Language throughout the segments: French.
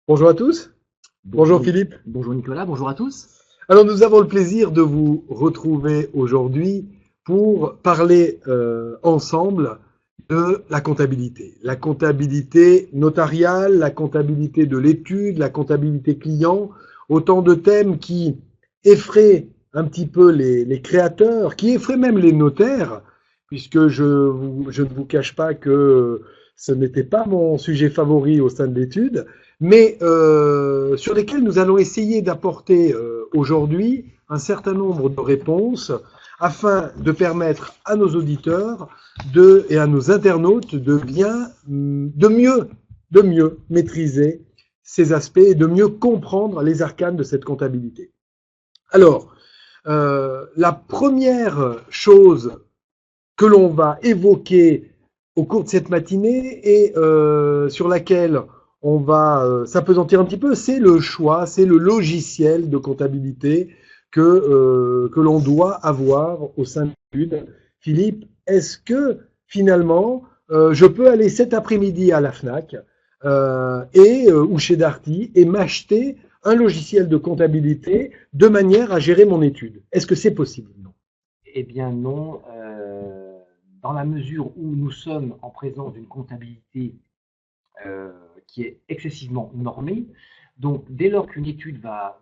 Bonjour à tous. Bonjour Bonjour, Philippe. bonjour Nicolas, bonjour à tous. Alors nous avons le plaisir de vous retrouver aujourd'hui pour parler ensemble de la comptabilité. La comptabilité notariale, la comptabilité de l'étude, la comptabilité client, autant de thèmes qui effraient un petit peu les créateurs, qui effraient même les notaires, puisque je ne vous cache pas que ce n'était pas mon sujet favori au sein de l'étude, mais sur lesquels nous allons essayer d'apporter aujourd'hui un certain nombre de réponses afin de permettre à nos auditeurs et à nos internautes de mieux maîtriser ces aspects et de mieux comprendre les arcanes de cette comptabilité. Alors, la première chose que l'on va évoquer au cours de cette matinée et sur laquelle on va s'apesantir un petit peu, c'est le choix, c'est le logiciel de comptabilité que l'on doit avoir au sein de l'étude. Philippe, est-ce que finalement, je peux aller cet après-midi à la FNAC ou chez Darty et m'acheter un logiciel de comptabilité de manière à gérer mon étude? Est-ce que c'est possible? Non. Eh bien non, dans la mesure où nous sommes en présence d'une comptabilité euh, qui est excessivement normée, donc dès lors qu'une étude va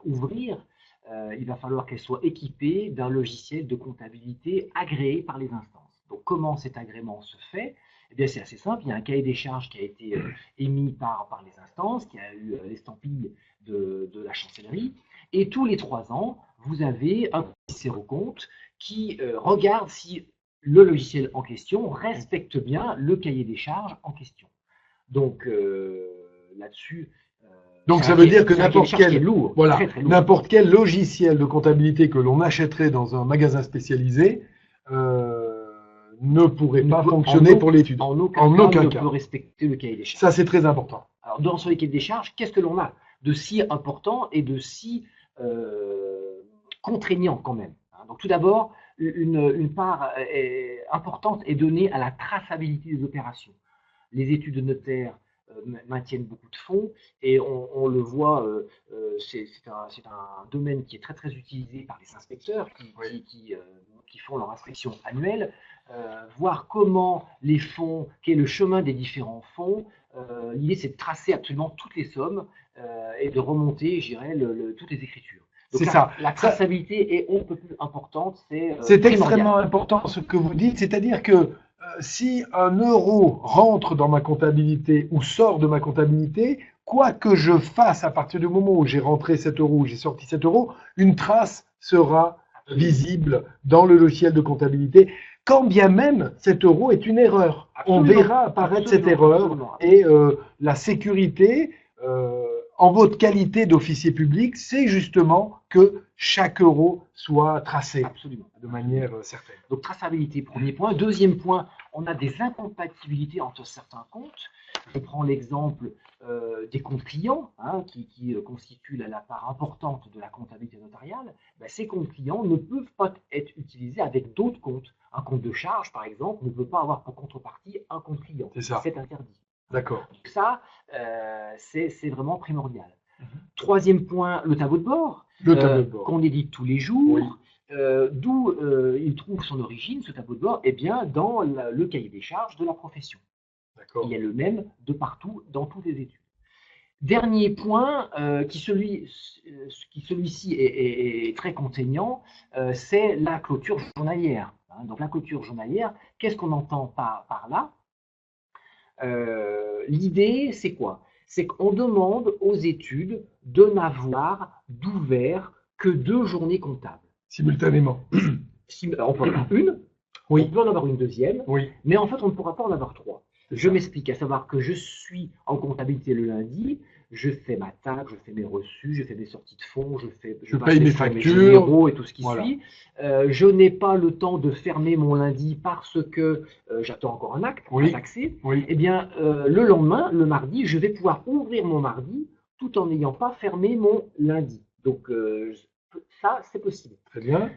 ouvrir, il va falloir qu'elle soit équipée d'un logiciel de comptabilité agréé par les instances. Donc comment cet agrément se fait? Eh bien c'est assez simple, il y a un cahier des charges qui a été émis par les instances, qui a eu l'estampille de la chancellerie, et tous les 3 ans, vous avez un commissaire aux comptes qui regarde si le logiciel en question respecte bien le cahier des charges en question. Donc là-dessus, Donc ça veut dire que c'est un cahier des charges qui est lourd, voilà, très très lourd. n'importe quel logiciel de comptabilité que l'on achèterait dans un magasin spécialisé euh, ne pourrait Ne pas peut, fonctionner pour l'étude. en aucun En cas aucun ne peut cas. respecter le cahier des Ça, charges. c'est très important. Alors, dans ce cahier des charges, qu'est-ce que l'on a de si important et de si euh, contraignant quand même? Donc, tout d'abord, une part importante est donnée à la traçabilité des opérations. Les études de notaire maintiennent beaucoup de fonds et on le voit, c'est un domaine qui est très très utilisé par les inspecteurs Oui. qui font leur inspection annuelle, voir comment les fonds, quel est le chemin des différents fonds. L'idée c'est de tracer absolument toutes les sommes et de remonter, je dirais, toutes les écritures. Donc C'est ça. la Ça, traçabilité est un peu plus importante, c'est c'est primordial. extrêmement important ce que vous dites, c'est-à-dire que si un euro rentre dans ma comptabilité ou sort de ma comptabilité, quoi que je fasse à partir du moment où j'ai rentré cet euro ou j'ai sorti cet euro, une trace sera Absolument. visible dans le logiciel de comptabilité, quand bien même cet euro est une erreur. On Absolument, verra apparaître cette absolument, erreur absolument, et absolument. la sécurité en votre qualité d'officier public, c'est justement que chaque euro soit tracé Absolument, de absolument. manière certaine. Donc traçabilité, premier point. Deuxième point, on a des incompatibilités entre certains comptes. Je prends l'exemple des comptes clients, hein, qui constituent la part importante de la comptabilité notariale. Ben, ces comptes clients ne peuvent pas être utilisés avec d'autres comptes. Un compte de charge, par exemple, ne peut pas avoir pour contrepartie un compte client. C'est ça. C'est interdit. D'accord. Donc ça, c'est vraiment primordial. Troisième point, le tableau de bord, Le tableau de bord. qu'on édite tous les Oui. jours. D'où il trouve son origine, ce tableau de bord? Eh bien, dans le cahier des charges de la profession. Il D'accord. est le même de partout, dans toutes les études. Dernier point, qui celui-ci est très contraignant, c'est la clôture journalière. Donc la clôture journalière, qu'est-ce qu'on entend par là? L'idée, c'est quoi? C'est qu'on demande aux études de n'avoir d'ouvert que 2 journées comptables. Simultanément. On peut en avoir une, on Oui. peut en avoir une deuxième, Oui. mais en fait, on ne pourra pas en avoir trois. C'est Je ça. m'explique, à savoir que je suis en comptabilité le lundi, je fais ma taxe, je fais mes reçus, je fais mes sorties de fonds, je Je passe paye mes mes fonds, mes factures. généraux et tout ce qui Voilà. suit. Je n'ai pas le temps de fermer mon lundi parce que j'attends encore un acte à Oui. taxer. Oui. Eh bien, le lendemain, le mardi, je vais pouvoir ouvrir mon mardi tout en n'ayant pas fermé mon lundi. Donc, ça, c'est possible. Très bien.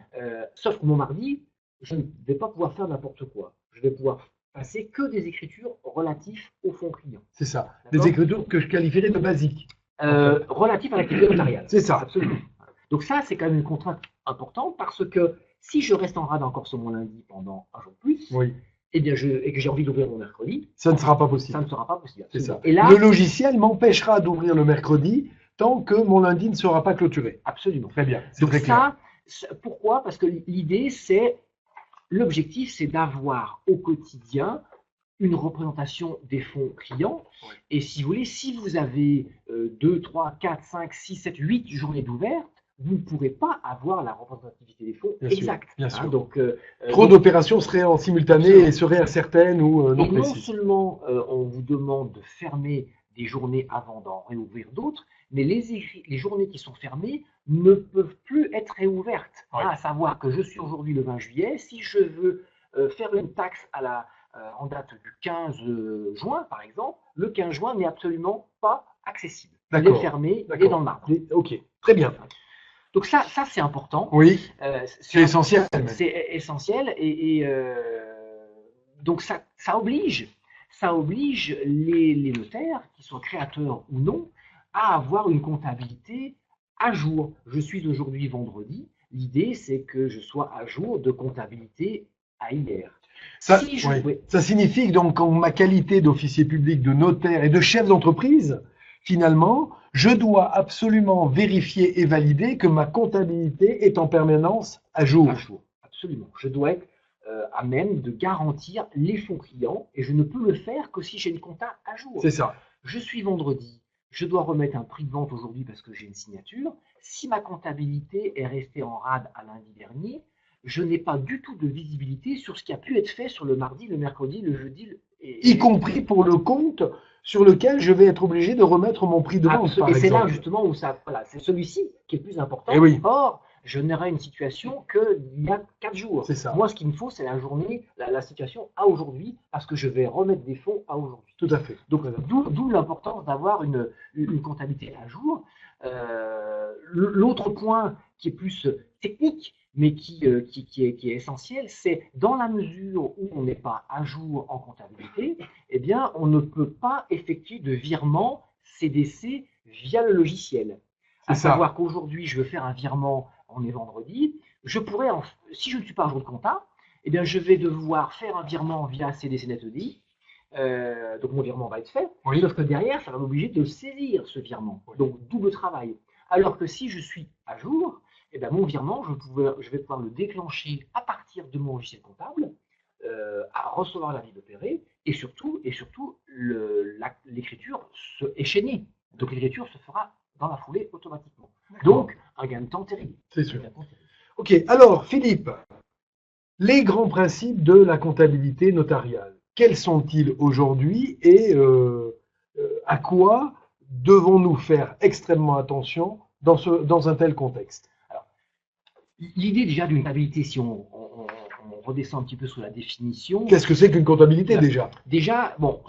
Sauf que mon mardi, je ne vais pas pouvoir faire n'importe quoi. Je vais pouvoir passer que des écritures relatives au fonds client. C'est ça. D'accord. Des écritures que je qualifierais de basiques. Relatives à l'activité notariale. C'est ça. Absolument. Donc ça, c'est quand même une contrainte importante parce que si je reste en rade encore sur mon lundi pendant un jour de plus, Oui. eh bien et que j'ai envie d'ouvrir mon mercredi, Ça ne sera pas possible. ça ne sera pas possible. C'est ça. Et là, le logiciel m'empêchera d'ouvrir le mercredi tant que mon lundi ne sera pas clôturé. Absolument. Très bien. C'est Donc très clair. pourquoi? Parce que l'idée, l'objectif, c'est d'avoir au quotidien une représentation des fonds clients. Oui. Et si vous voulez, si vous avez 2, 3, 4, 5, 6, 7, 8 journées d'ouvertes, vous ne pourrez pas avoir la représentativité des fonds exacte. Bien sûr. Donc, trop d'opérations seraient en simultané et seraient incertaines ou non précises. Non seulement on vous demande de fermer des journées avant d'en réouvrir d'autres, mais les journées qui sont fermées ne peuvent plus être réouvertes. Oui. À savoir que je suis aujourd'hui le 20 juillet, si je veux faire une taxe en date du 15 juin, par exemple, le 15 juin n'est absolument pas accessible. Il est fermé, il est dans le marbre. Ok, très bien. Donc ça c'est important. Oui, c'est essentiel. C'est essentiel et donc ça oblige les notaires, qui soient créateurs ou non, à avoir une comptabilité à jour. Je suis aujourd'hui vendredi. L'idée, c'est que je sois à jour de comptabilité à hier. Ça signifie que donc, en ma qualité d'officier public, de notaire et de chef d'entreprise, finalement, je dois absolument vérifier et valider que ma comptabilité est en permanence à jour. À jour, absolument. Je dois être à même de garantir les fonds clients et je ne peux le faire que si j'ai une compta à jour. C'est ça. Je suis vendredi, je dois remettre un prix de vente aujourd'hui parce que j'ai une signature. Si ma comptabilité est restée en rade à lundi dernier, je n'ai pas du tout de visibilité sur ce qui a pu être fait sur le mardi, le mercredi, le jeudi. Y compris pour le compte sur lequel je vais être obligé de remettre mon prix de vente. Et c'est là justement où c'est celui-ci qui est le plus important. Et oui. Or, je n'aurai une situation qu'il y a 4 jours. C'est ça. Moi, ce qu'il me faut, c'est la journée, la situation à aujourd'hui, parce que je vais remettre des fonds à aujourd'hui. Tout à fait. Donc, d'où l'importance d'avoir une comptabilité à jour. L'autre point qui est plus technique, mais qui est essentiel, c'est dans la mesure où on n'est pas à jour en comptabilité, eh bien, on ne peut pas effectuer de virement CDC via le logiciel. À savoir qu'aujourd'hui, je veux faire un virement, on est vendredi, si je ne suis pas à jour de compta, eh bien, je vais devoir faire un virement via CDC NetED. Donc mon virement va être fait, sauf que derrière, ça va m'obliger de saisir ce virement. Donc double travail. Alors que si je suis à jour, eh bien, mon virement, je vais pouvoir le déclencher à partir de mon logiciel comptable, à recevoir l'avis d'opérer, et surtout l'écriture est chaînée. Donc l'écriture se fera dans la foulée automatiquement. Donc un gain de temps terrible. C'est sûr. Ok, alors Philippe, les grands principes de la comptabilité notariale, quels sont-ils aujourd'hui et à quoi devons-nous faire extrêmement attention dans un tel contexte? L'idée déjà d'une comptabilité, si on redescend un petit peu sous la définition. Qu'est-ce que c'est qu'une comptabilité déjà? Déjà, bon,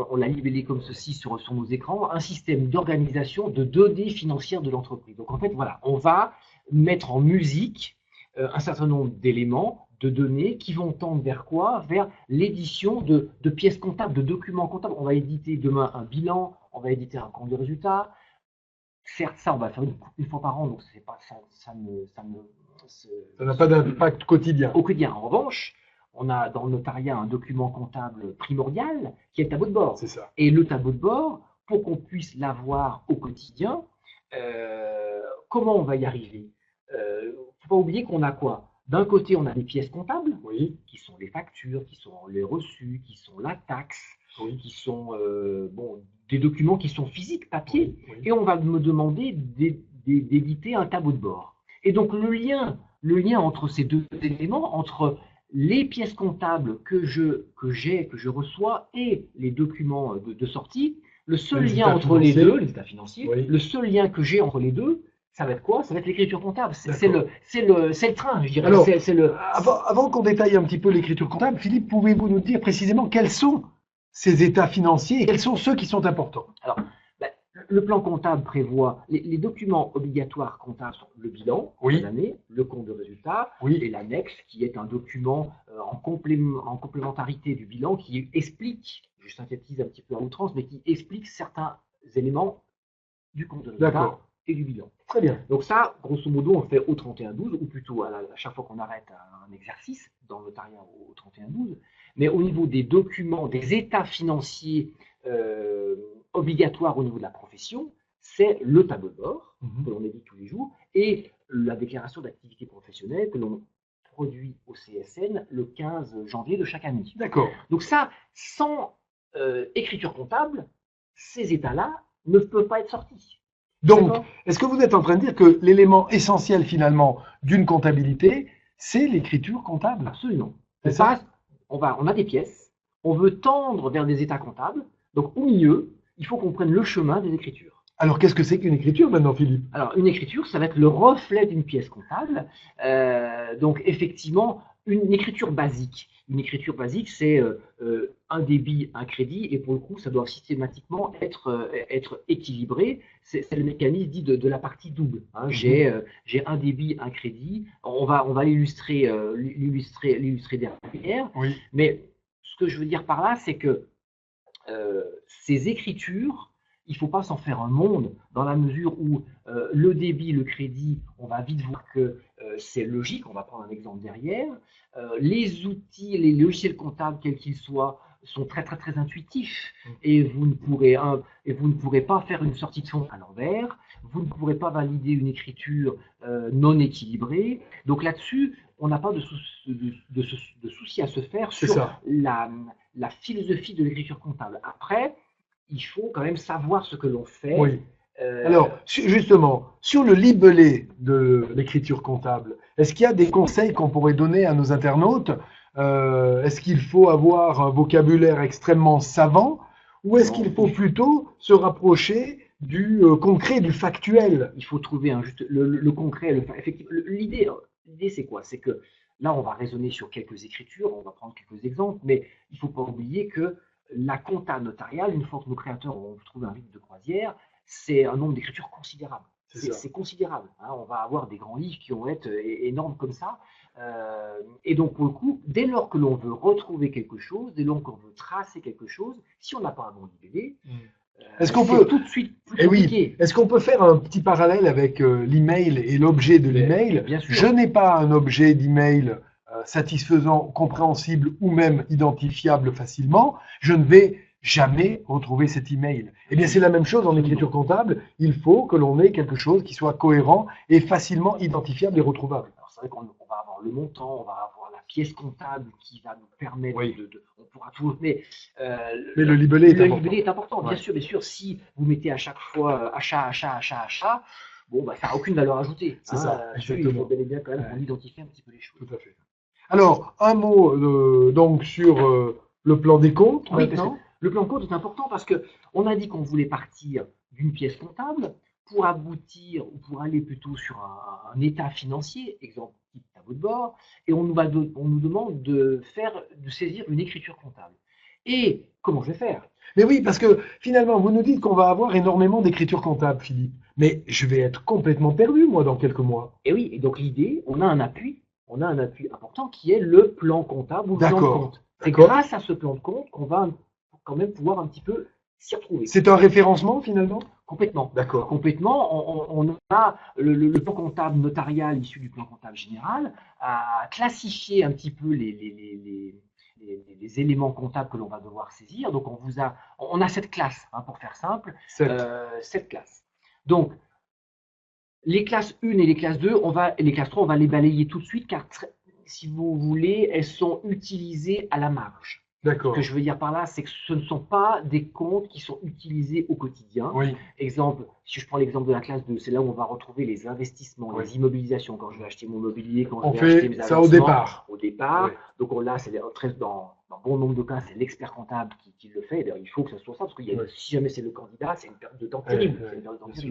on l'a libellé comme ceci sur nos écrans, un système d'organisation de données financières de l'entreprise. Donc en fait, voilà, on va mettre en musique un certain nombre d'éléments, de données qui vont tendre vers quoi? Vers l'édition de pièces comptables, de documents comptables. On va éditer demain un bilan, on va éditer un compte de résultat. Certes, ça, on va le faire une fois par an, donc c'est pas, ça n'a pas d'impact quotidien. Au quotidien. En revanche, on a dans le notariat un document comptable primordial qui est le tableau de bord. C'est ça. Et le tableau de bord, pour qu'on puisse l'avoir au quotidien, comment on va y arriver? Faut pas oublier qu'on a quoi? D'un côté, on a des pièces comptables, qui sont les factures, qui sont les reçus, qui sont la taxe, qui sont des documents qui sont physiques, papier, et on va me demander d'éditer un tableau de bord. Et donc le lien entre ces deux éléments, entre les pièces comptables que je reçois et les documents de sortie, le seul lien entre les deux, les états financiers, le seul lien que j'ai entre les deux, ça va être quoi? Ça va être l'écriture comptable. C'est le train, je dirais. Alors, avant qu'on détaille un petit peu l'écriture comptable, Philippe, pouvez-vous nous dire précisément quels sont ces états financiers et quels sont ceux qui sont importants? Alors, le plan comptable prévoit les documents obligatoires comptables sont le bilan de l'année, le compte de résultat et l'annexe qui est un document en complémentarité du bilan qui explique, je synthétise un petit peu à outrance, mais qui explique certains éléments du compte de résultat D'accord. et du bilan. Très bien. Donc ça, grosso modo, on le fait au 31-12, ou plutôt à chaque fois qu'on arrête un exercice, dans le notariat au 31-12. Mais au niveau des documents, des états financiers obligatoires au niveau de la profession, c'est le tableau de bord que l'on édite tous les jours et la déclaration d'activité professionnelle que l'on produit au CSN le 15 janvier de chaque année. D'accord. Donc ça, sans écriture comptable, ces états-là ne peuvent pas être sortis. Donc, D'accord. est-ce que vous êtes en train de dire que l'élément essentiel finalement d'une comptabilité, c'est l'écriture comptable? Absolument. C'est ça? On a des pièces, on veut tendre vers des états comptables, donc au milieu, il faut qu'on prenne le chemin des écritures. Alors, qu'est-ce que c'est qu'une écriture maintenant, Philippe? Alors, une écriture, ça va être le reflet d'une pièce comptable. Donc, effectivement, une écriture basique. Une écriture basique, c'est un débit, un crédit, et pour le coup, ça doit systématiquement être équilibré. C'est le mécanisme dit de la partie double. Hein. J'ai un débit, un crédit. On va l'illustrer derrière. Oui. Mais ce que je veux dire par là, c'est que ces écritures, il ne faut pas s'en faire un monde, dans la mesure où le débit, le crédit, on va vite voir que c'est logique, on va prendre un exemple derrière. Les outils, les logiciels comptables, quels qu'ils soient, sont très très très intuitifs et vous ne pourrez pas faire une sortie de fonds à l'envers, vous ne pourrez pas valider une écriture non équilibrée. Donc là-dessus, on n'a pas de souci à se faire sur la philosophie de l'écriture comptable. Après, il faut quand même savoir ce que l'on fait. Oui. Alors, justement, sur le libellé de l'écriture comptable, est-ce qu'il y a des conseils qu'on pourrait donner à nos internautes? Est-ce qu'il faut avoir un vocabulaire extrêmement savant ou est-ce qu'il faut plutôt se rapprocher du concret, du factuel? Il faut trouver le concret. Effectivement, l'idée, c'est quoi? C'est que là, on va raisonner sur quelques écritures, on va prendre quelques exemples, mais il ne faut pas oublier que la compta notariale, une fois que nos créateurs ont trouvé un rythme de croisière, c'est un nombre d'écritures considérable. C'est considérable. Hein. On va avoir des grands livres qui vont être énormes comme ça. Et donc, pour le coup, dès lors que l'on veut retrouver quelque chose, dès lors qu'on veut tracer quelque chose, si on n'a pas un bon libellé, est-ce qu'on peut tout de suite plus compliqué. Oui. Est-ce qu'on peut faire un petit parallèle avec l'email et l'objet de l'email? Bien sûr. Je n'ai pas un objet d'email satisfaisant, compréhensible ou même identifiable facilement. Je ne vais jamais retrouver cet email. Eh bien, c'est la même chose en écriture comptable. Il faut que l'on ait quelque chose qui soit cohérent et facilement identifiable et retrouvable. Alors, c'est vrai qu'on va avoir le montant, on va avoir la pièce comptable qui va nous permettre on pourra tout, mais le libellé est important. Bien sûr, si vous mettez à chaque fois achat, bon, bah, ça n'a aucune valeur ajoutée. C'est ça, il faut bel et bien quand même qu'on identifie un petit peu les choses. Tout à fait. Alors, un mot donc sur le plan des comptes maintenant. Le plan de compte est important parce qu'on a dit qu'on voulait partir d'une pièce comptable pour aboutir ou pour aller plutôt sur un état financier, exemple type tableau de bord, et on nous demande de saisir une écriture comptable. Et comment je vais faire? Mais oui, parce que finalement, vous nous dites qu'on va avoir énormément d'écriture comptable, Philippe. Mais je vais être complètement perdu, moi, dans quelques mois. Et oui, et donc l'idée, on a un appui important qui est le plan comptable ou le plan de compte. C'est grâce à ce plan de compte qu'on va quand même pouvoir un petit peu s'y retrouver. C'est un référencement finalement? Complètement. D'accord. Complètement. On a le plan comptable notarial issu du plan comptable général à classifier un petit peu les éléments comptables que l'on va devoir saisir. Donc on a cette classe, hein, pour faire simple, cette classe. Donc les classes 1 et les classes 2, et les classes 3, on va les balayer tout de suite car si vous voulez, elles sont utilisées à la marge. D'accord. Ce que je veux dire par là, c'est que ce ne sont pas des comptes qui sont utilisés au quotidien. Oui. Exemple, si je prends l'exemple de la classe 2, c'est là où on va retrouver les investissements, les immobilisations, quand je vais acheter mon mobilier, quand je vais acheter mes ça au départ. Oui. Donc là, dans bon nombre de cas, c'est l'expert comptable qui le fait. D'ailleurs, il faut que ce soit ça, parce que si jamais c'est le candidat, c'est une période de temps terrible.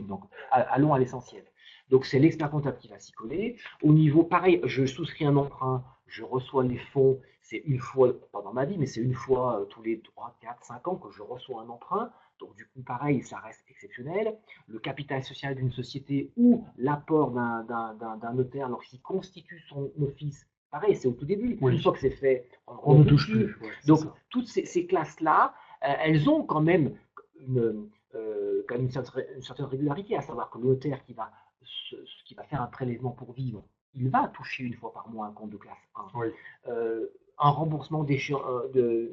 Donc, allons à l'essentiel. Donc, c'est l'expert comptable qui va s'y coller. Au niveau, pareil, je souscris un emprunt, je reçois les fonds, c'est une fois, pas dans ma vie, mais c'est une fois tous les 3, 4, 5 ans que je reçois un emprunt. Donc, du coup, pareil, ça reste exceptionnel. Le capital social d'une société ou l'apport d'un notaire lorsqu'il constitue son office, pareil, c'est au tout début. Oui. Une fois que c'est fait, On ne touche plus. Ouais, Donc, ça. toutes ces classes-là, elles ont quand même une certaine régularité, à savoir que le notaire qui va faire un prélèvement pour vivre, il va toucher une fois par mois un compte de classe 1. Oui. Un remboursement d'échéance de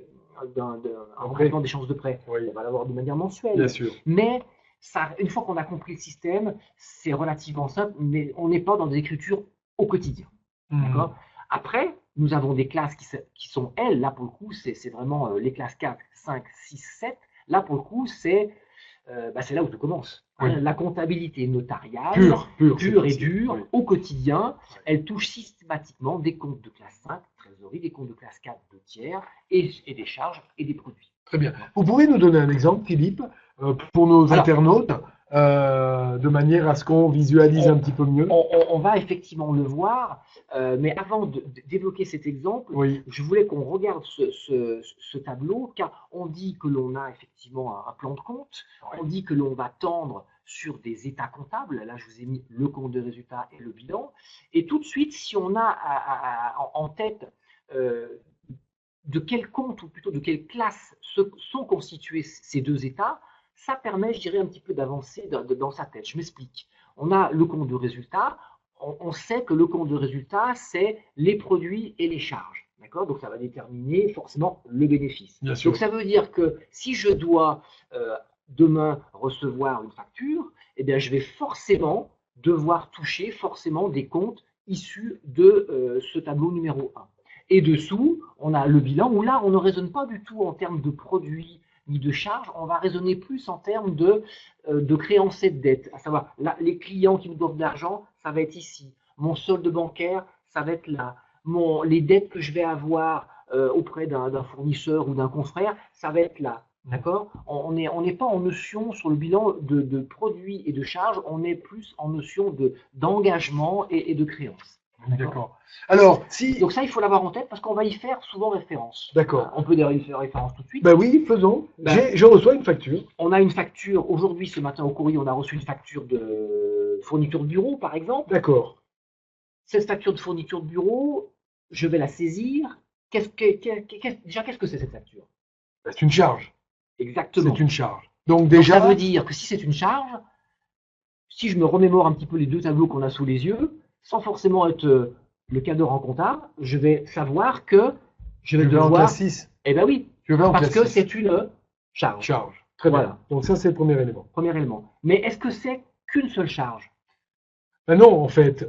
prêt, Oui. on va l'avoir de manière mensuelle. Bien sûr. Mais ça, une fois qu'on a compris le système, c'est relativement simple, mais on n'est pas dans des écritures au quotidien. D'accord ? Après, nous avons des classes qui sont, elles, là pour le coup, c'est vraiment les classes 4, 5, 6, 7. Là pour le coup, c'est là où tout commence. Oui. La comptabilité notariale, pure et dure, oui. au quotidien, elle touche systématiquement des comptes de classe 5, trésorerie, des comptes de classe 4, de tiers, et des charges et des produits. Très bien. Vous pouvez nous donner un exemple, Philippe, pour nos internautes, de manière à ce qu'on visualise un petit peu mieux? On va effectivement le voir, mais avant d'évoquer cet exemple, oui. je voulais qu'on regarde ce tableau, car on dit que l'on a effectivement un plan de compte, on dit que l'on va tendre sur des états comptables. Là, je vous ai mis le compte de résultat et le bilan. Et tout de suite, si on a en tête de quel compte, ou plutôt de quelle classe sont constitués ces deux états, ça permet, je dirais, un petit peu d'avancer dans sa tête. Je m'explique. On a le compte de résultat. On sait que le compte de résultat, c'est les produits et les charges. D'accord ? Donc, ça va déterminer forcément le bénéfice. Bien sûr. Donc, ça veut dire que si je dois demain recevoir une facture, eh bien, je vais forcément devoir toucher forcément des comptes issus de ce tableau numéro 1. Et dessous, on a le bilan où là, on ne raisonne pas du tout en termes de produits ni de charges, on va raisonner plus en termes de créances et de dettes. À savoir, là, les clients qui nous doivent de l'argent, ça va être ici. Mon solde bancaire, ça va être là. Les dettes que je vais avoir auprès d'un fournisseur ou d'un confrère, ça va être là. D'accord ? On n'est pas en notion sur le bilan de produits et de charges, on est plus en notion d'engagement et de créances. D'accord. Alors, donc ça, il faut l'avoir en tête parce qu'on va y faire souvent référence. D'accord. On peut d'ailleurs y faire référence tout de suite. Ben oui, faisons. Je reçois une facture. On a une facture, aujourd'hui, ce matin au courrier, on a reçu une facture de fourniture de bureau, par exemple. D'accord. Cette facture de fourniture de bureau, je vais la saisir. Déjà, qu'est-ce que c'est cette facture ? C'est une charge. Exactement. C'est une charge. Donc déjà, ça veut dire que si c'est une charge, si je me remémore un petit peu les deux tableaux qu'on a sous les yeux, sans forcément être le cadre en comptable, je vais savoir que je vais devoir. En classe 6. Eh bien oui, parce que c'est une charge. Très bien. Donc ça, c'est le premier élément. Premier élément. Mais est-ce que c'est qu'une seule charge ? Ben non, en fait,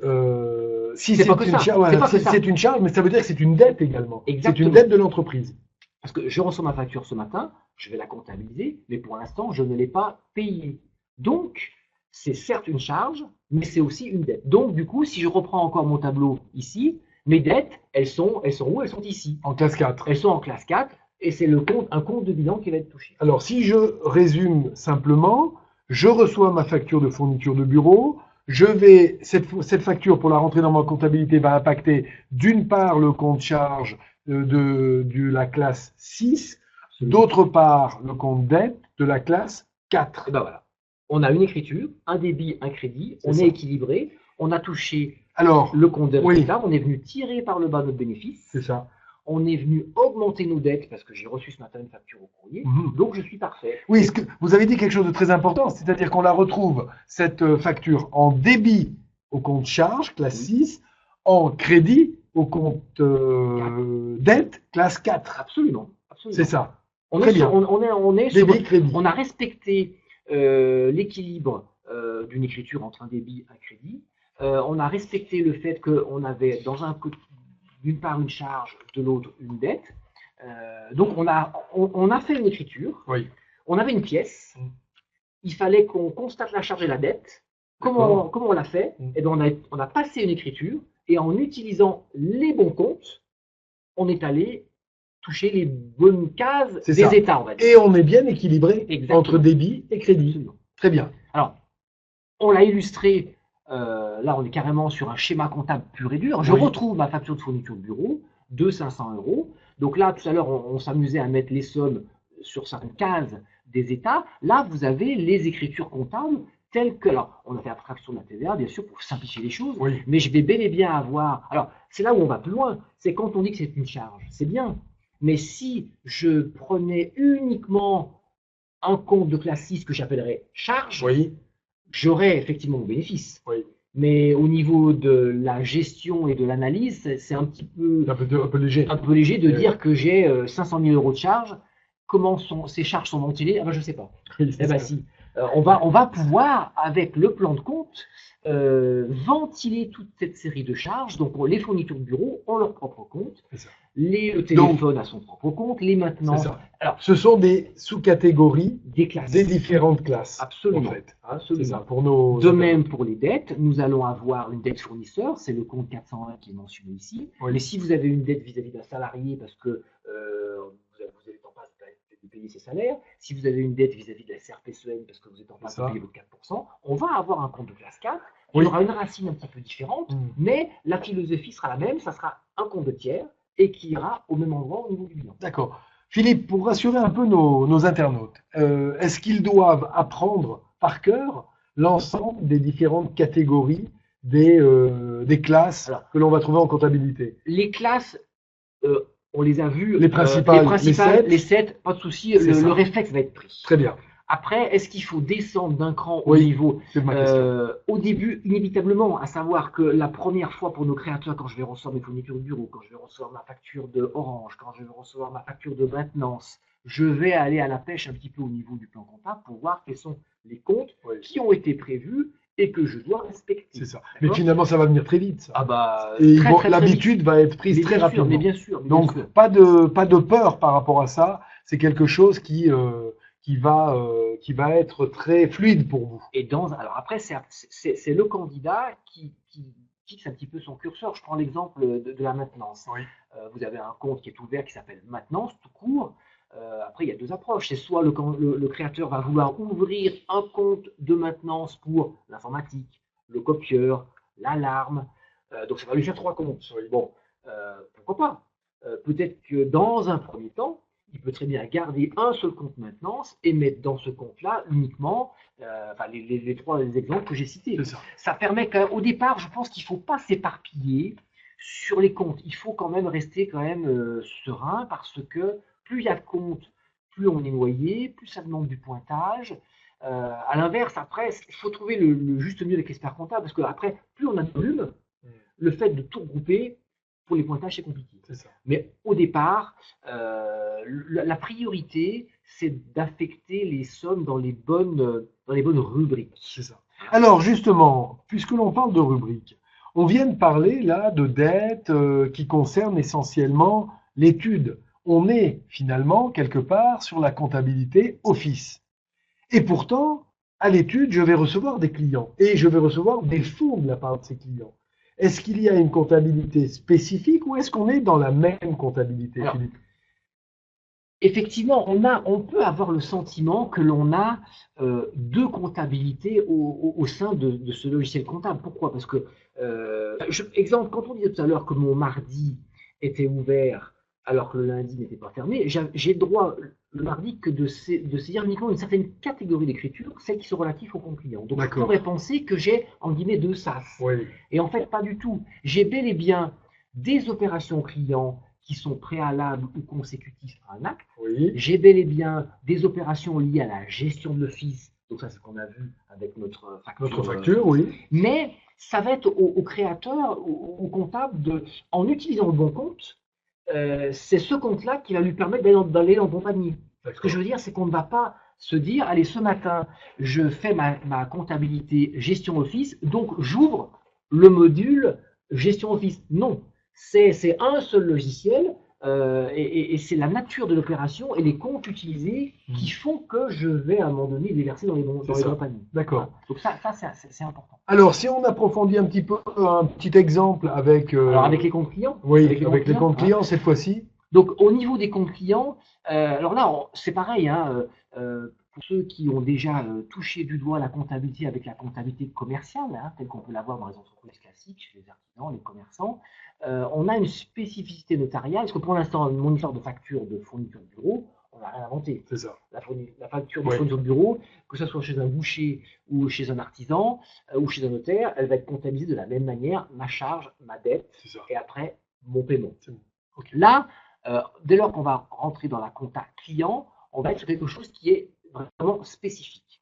si c'est une charge, mais ça veut dire que c'est une dette également. C'est une dette de l'entreprise. Parce que je reçois ma facture ce matin, je vais la comptabiliser, mais pour l'instant, je ne l'ai pas payée. Donc, c'est certes une charge, mais c'est aussi une dette. Donc, du coup, si je reprends encore mon tableau ici, mes dettes, elles sont où ? Elles sont ici. En classe 4. Elles sont en classe 4, et c'est un compte de bilan qui va être touché. Alors, si je résume simplement, je reçois ma facture de fourniture de bureau, cette facture, pour la rentrer dans ma comptabilité, va impacter d'une part le compte charge de la classe 6, d'autre part le compte dette de la classe 4. Et ben voilà. On a une écriture, un débit, un crédit, on est équilibré, on a touché le compte de résultat, on est venu tirer par le bas notre bénéfice. C'est ça. On est venu augmenter nos dettes parce que j'ai reçu ce matin une facture au courrier, donc je suis parfait. Oui, vous avez dit quelque chose de très important, c'est-à-dire qu'on la retrouve, cette facture, en débit au compte charge, classe 6, en crédit au compte dette, classe 4. Absolument. C'est ça. On a respecté l'équilibre d'une écriture entre un débit et un crédit. On a respecté le fait qu'on avait d'une part une charge, de l'autre une dette. Donc on a fait une écriture. Oui. On avait une pièce. Il fallait qu'on constate la charge et la dette. Comment on l'a fait ? Eh bien, on a passé une écriture et en utilisant les bons comptes, on est allé toucher les bonnes cases des états, on va dire. Et on est bien équilibré entre débit et crédit. Absolument. Très bien. Alors, on l'a illustré, là on est carrément sur un schéma comptable pur et dur. Je retrouve ma facture de fourniture de bureau de 500 €. Donc là, tout à l'heure, on s'amusait à mettre les sommes sur certaines cases des états. Là, vous avez les écritures comptables tel que, alors, on a fait abstraction de la TVA, bien sûr, pour simplifier les choses, Oui. mais je vais bel et bien avoir, alors, c'est là où on va plus loin, c'est quand on dit que c'est une charge, c'est bien, mais si je prenais uniquement un compte de classe 6 que j'appellerais charge, Oui. j'aurais effectivement mon bénéfice. Oui. Mais au niveau de la gestion et de l'analyse, c'est un petit peu, Un peu léger. un peu léger de Oui. dire que j'ai 500 000 euros de charge. Comment ces charges sont ventilées? Ah ben, je ne sais pas. Oui, Eh ben si. On va pouvoir, avec le plan de compte, ventiler toute cette série de charges. Donc, les fournitures de bureau ont leur propre compte. C'est ça. Le téléphone a son propre compte. Les maintenances. Alors, ce sont des sous-catégories des classes. des différentes classes. Absolument. En fait. Absolument. C'est ça, pour nos de même pour les dettes, nous allons avoir une dette fournisseur, c'est le compte 401 qui est mentionné ici. Oui. Mais si vous avez une dette vis-à-vis d'un salarié parce que vous êtes en passe de payer ses salaires, si vous avez une dette vis-à-vis de la CRPCN parce que vous êtes en passe de payer votre 4%, on va avoir un compte de classe 4. Il y aura une racine un petit peu différente, mais la philosophie sera la même, ça sera un compte de tiers et qui ira au même endroit au niveau du bilan. D'accord. Philippe, pour rassurer un peu nos internautes, est-ce qu'ils doivent apprendre par cœur l'ensemble des différentes catégories des classes que l'on va trouver en comptabilité? Les classes, on les a vues. Les principales, les 7, pas de souci, le réflexe va être pris. Très bien. Après, est-ce qu'il faut descendre d'un cran au niveau au début, inévitablement, à savoir que la première fois pour nos créateurs, quand je vais recevoir mes fournitures de bureau, quand je vais recevoir ma facture de Orange, quand je vais recevoir ma facture de maintenance, je vais aller à la pêche un petit peu au niveau du plan comptable pour voir quels sont les comptes qui ont été prévus et que je dois respecter. C'est ça. Mais finalement, ça va venir très vite. Ça. Ah bah, et l'habitude va être prise très rapidement. Mais bien sûr. Donc, pas de peur par rapport à ça. C'est quelque chose qui va être très fluide pour vous. Et alors après, c'est le candidat qui fixe un petit peu son curseur. Je prends l'exemple de la maintenance. Oui. Vous avez un compte qui est ouvert qui s'appelle maintenance, tout court. Après, il y a deux approches. C'est soit le créateur va vouloir ouvrir un compte de maintenance pour l'informatique, le copieur, l'alarme. Donc, ça va lui faire 3 comptes. Oui. Bon, pourquoi pas? Peut-être que dans un premier temps, il peut très bien garder un seul compte maintenance et mettre dans ce compte-là uniquement les 3 exemples que j'ai cités. Ça permet qu'au départ, je pense qu'il ne faut pas s'éparpiller sur les comptes. Il faut quand même rester serein parce que plus il y a de comptes, plus on est noyé, plus ça demande du pointage. À l'inverse, après, il faut trouver le juste milieu avec l'expert comptable parce que après, plus on a de volume, le fait de tout regrouper, pour les pointages, c'est compliqué. Mais au départ, la priorité, c'est d'affecter les sommes dans les bonnes rubriques. C'est ça. Alors justement, puisque l'on parle de rubriques, on vient de parler là de dettes qui concernent essentiellement l'étude. On est finalement quelque part sur la comptabilité office. Et pourtant, à l'étude, je vais recevoir des clients et je vais recevoir des fonds de la part de ces clients. Est-ce qu'il y a une comptabilité spécifique ou est-ce qu'on est dans la même comptabilité, Philippe? Effectivement, on peut avoir le sentiment que l'on a 2 comptabilités au sein de ce logiciel comptable. Pourquoi? Parce que, exemple, quand on disait tout à l'heure que mon mardi était ouvert alors que le lundi n'était pas fermé, j'ai le droit le mardi que de saisir uniquement une certaine catégorie d'écriture, celle qui sont relatives au compte client. Donc, je pourrais penser que j'ai, en guillemets, 2 SAS. Oui. Et en fait, pas du tout. J'ai bel et bien des opérations clients qui sont préalables ou consécutifs à un acte. Oui. J'ai bel et bien des opérations liées à la gestion de l'office. Donc ça, c'est ce qu'on a vu avec notre facture. Oui. Mais ça va être au créateur, au comptable, en utilisant le bon compte, c'est ce compte-là qui va lui permettre d'aller dans le bon panier. Ce que je veux dire, c'est qu'on ne va pas se dire, allez, ce matin, je fais ma comptabilité gestion office, donc j'ouvre le module gestion office. Non, c'est un seul logiciel et c'est la nature de l'opération et les comptes utilisés qui font que je vais à un moment donné les verser dans les bons paniers. D'accord. Donc ça c'est important. Alors, si on approfondit un petit peu, un petit exemple avec... Alors avec les comptes clients. Oui, avec les comptes clients cette fois-ci. Donc au niveau des comptes clients, alors là c'est pareil, pour ceux qui ont déjà touché du doigt la comptabilité avec la comptabilité commerciale, telle qu'on peut l'avoir dans les entreprises classiques, chez les artisans, les commerçants, on a une spécificité notariale, parce que pour l'instant, mon histoire de facture de fourniture de bureau, on n'a rien inventé. C'est ça. La facture de fourniture de bureau, que ce soit chez un boucher ou chez un artisan ou chez un notaire, elle va être comptabilisée de la même manière, ma charge, ma dette, et après mon paiement. Bon. Okay. Là, dès lors qu'on va rentrer dans la compta client, on va être sur quelque chose qui est vraiment spécifique.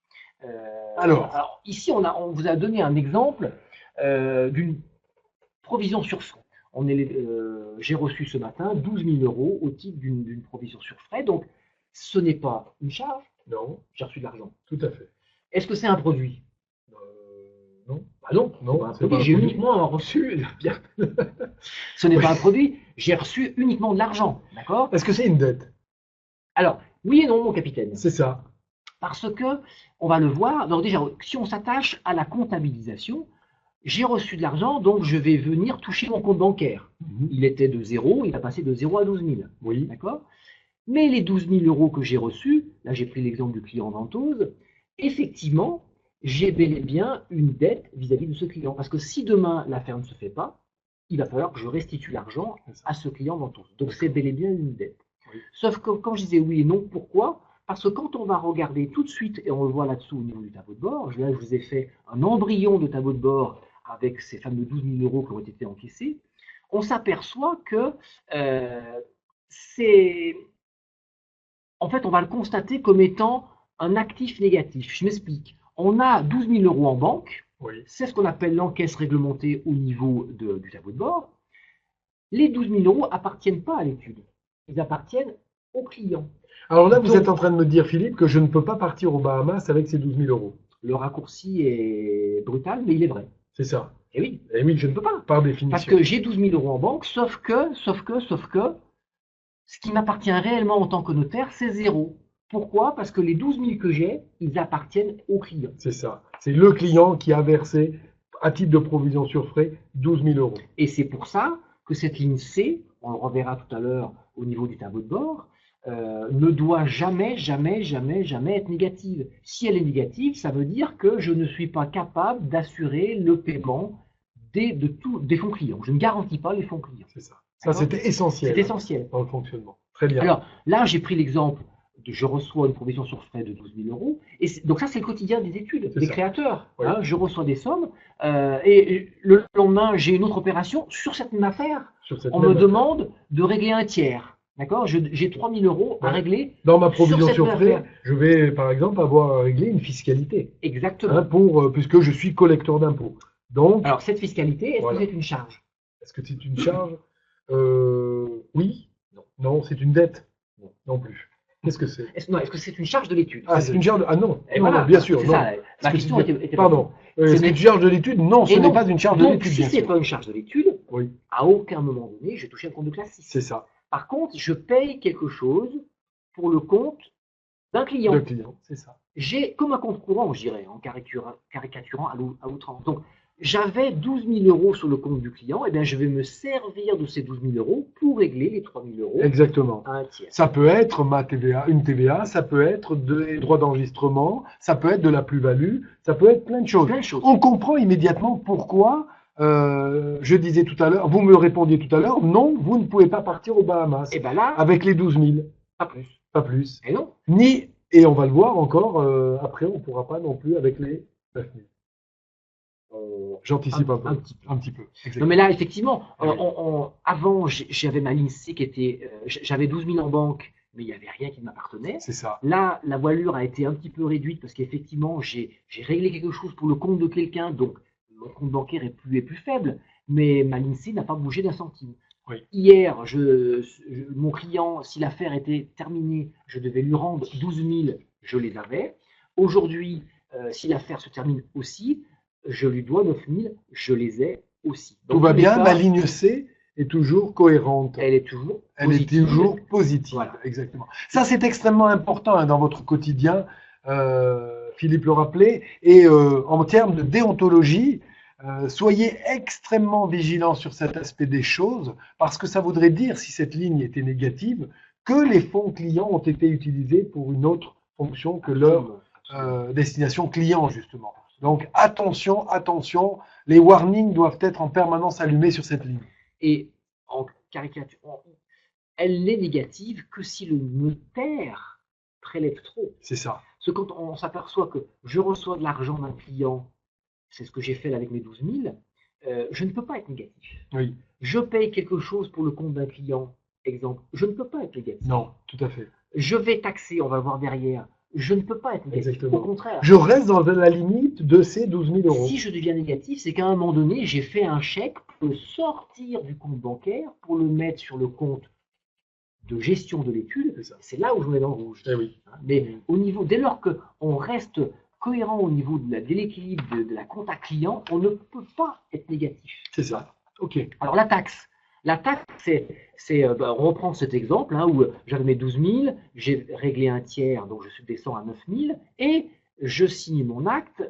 Alors ici, on vous a donné un exemple d'une provision sur frais. J'ai reçu ce matin 12 000 € au titre d'une provision sur frais. Donc, ce n'est pas une charge. Non. J'ai reçu de l'argent. Tout à fait. Est-ce que c'est un produit? Non. Bah non, non, c'est pas un produit. J'ai uniquement reçu. Ce n'est pas un produit. J'ai reçu uniquement de l'argent. D'accord? Est-ce que c'est une dette? Alors, oui et non, mon capitaine. C'est ça. Parce que, on va le voir, donc déjà, si on s'attache à la comptabilisation, j'ai reçu de l'argent, donc je vais venir toucher mon compte bancaire. Il était de 0, il va passer de 0 à 12 000. Oui. D'accord? Mais les 12 000 € que j'ai reçus, là j'ai pris l'exemple du client venteuse, effectivement, j'ai bel et bien une dette vis-à-vis de ce client. Parce que si demain l'affaire ne se fait pas, il va falloir que je restitue l'argent à ce client venteuse. Donc c'est bel et bien une dette. Oui. Sauf que quand je disais oui et non, pourquoi? Parce que quand on va regarder tout de suite, et on le voit là-dessous au niveau du tableau de bord, là je vous ai fait un embryon de tableau de bord avec ces fameux 12 000 € qui ont été encaissés, on s'aperçoit que en fait, on va le constater comme étant un actif négatif. Je m'explique. On a 12 000 € en banque, oui. C'est ce qu'on appelle l'encaisse réglementée au niveau du tableau de bord. Les 12 000 € appartiennent pas à l'étude, ils appartiennent au client. Alors là, vous êtes en train de me dire, Philippe, que je ne peux pas partir aux Bahamas avec ces 12 000 €. Le raccourci est brutal, mais il est vrai. C'est ça. Et oui. Et oui, je ne peux pas, par définition. Parce que j'ai 12 000 € en banque, sauf que, ce qui m'appartient réellement en tant que notaire, c'est 0. Pourquoi? Parce que les 12 000 que j'ai, ils appartiennent au client. C'est ça. C'est le client qui a versé, à titre de provision sur frais, 12 000 €. Et c'est pour ça que cette ligne C, on le reverra tout à l'heure au niveau du tableau de bord, ne doit jamais être négative. Si elle est négative, ça veut dire que je ne suis pas capable d'assurer le paiement des fonds clients. Je ne garantis pas les fonds clients. C'est ça. Ça, c'était essentiel. C'est essentiel. Dans le fonctionnement. Très bien. Alors, là, j'ai pris l'exemple de je reçois une provision sur frais de 12 000 €. Et donc, ça, c'est le quotidien des études, des créateurs. Oui. Hein, je reçois des sommes et le lendemain, j'ai une autre opération sur cette même affaire. On me demande de régler un tiers. D'accord? J'ai 3 000 € à régler. Dans ma provision sur frais, je vais, par exemple, avoir à régler une fiscalité. Exactement. Hein, puisque je suis collecteur d'impôts. Donc, alors, cette fiscalité, est-ce que c'est une charge? Est-ce que c'est une charge? Oui. Non, c'est une dette. Non plus. Qu'est-ce que c'est? Est-ce que c'est une charge de l'étude? Ah, c'est une charge de... Ah non, et voilà, non, bien sûr. Non. Ça, ma question était pardon. Est-ce une charge de l'étude? Non, ce n'est pas une charge de l'étude. Si ce n'est pas une charge de l'étude, oui. À aucun moment donné, je touche un compte de classe 6. C'est ça. Par contre, je paye quelque chose pour le compte d'un client. Le client, c'est ça. J'ai comme un compte courant, je dirais, en caricaturant à outrance. Donc, j'avais 12 000 € sur le compte du client, et bien je vais me servir de ces 12 000 € pour régler les 3 000 € Exactement. à un tiers. Ça peut être ma TVA, une TVA, ça peut être des droits d'enregistrement, ça peut être de la plus-value, ça peut être plein de choses. On comprend immédiatement pourquoi, je disais tout à l'heure, vous me répondiez tout à l'heure, non, vous ne pouvez pas partir aux Bahamas. Et ben là, avec les 12 000. Pas plus. Pas plus. Et non. Et on va le voir encore, après on ne pourra pas non plus avec les 9 000. J'anticipe un petit peu. Non, mais là, effectivement, avant, j'avais ma ligne C qui était. J'avais 12 000 en banque, mais il n'y avait rien qui m'appartenait. C'est ça. Là, la voilure a été un petit peu réduite parce qu'effectivement, j'ai réglé quelque chose pour le compte de quelqu'un, donc mon compte bancaire est plus faible, mais ma ligne C n'a pas bougé d'un centime. Oui. Hier, mon client, si l'affaire était terminée, je devais lui rendre 12 000, je les avais. Aujourd'hui, si l'affaire se termine aussi, je lui dois 9 000, je les ai aussi. Donc, tout va bien, ma ligne C est toujours cohérente. Elle est toujours positive. Voilà. Exactement. Ça, c'est extrêmement important dans votre quotidien, Philippe le rappelait. Et en termes de déontologie, soyez extrêmement vigilants sur cet aspect des choses, parce que ça voudrait dire, si cette ligne était négative, que les fonds clients ont été utilisés pour une autre fonction que leur destination client, justement. Donc attention, les warnings doivent être en permanence allumés sur cette ligne. Et en caricature, elle n'est négative que si le notaire prélève trop. C'est ça. Parce que quand on s'aperçoit que je reçois de l'argent d'un client, c'est ce que j'ai fait là avec mes 12 000, je ne peux pas être négatif. Oui. Je paye quelque chose pour le compte d'un client, exemple, je ne peux pas être négatif. Non, tout à fait. Je vais taxer, on va le voir derrière, je ne peux pas être négatif. Exactement. Au contraire. Je reste dans la limite de ces 12 000 euros. Si je deviens négatif, c'est qu'à un moment donné, j'ai fait un chèque pour le sortir du compte bancaire, pour le mettre sur le compte de gestion de l'étude. C'est là où je mets dans le rouge. Eh oui. Mais au niveau, dès lors qu'on reste cohérent au niveau de l'équilibre de la compta client, on ne peut pas être négatif. C'est ça. OK. Alors la taxe. La taxe, on reprend cet exemple où j'avais mes 12 000, j'ai réglé un tiers, donc je descends à 9 000, et je signe mon acte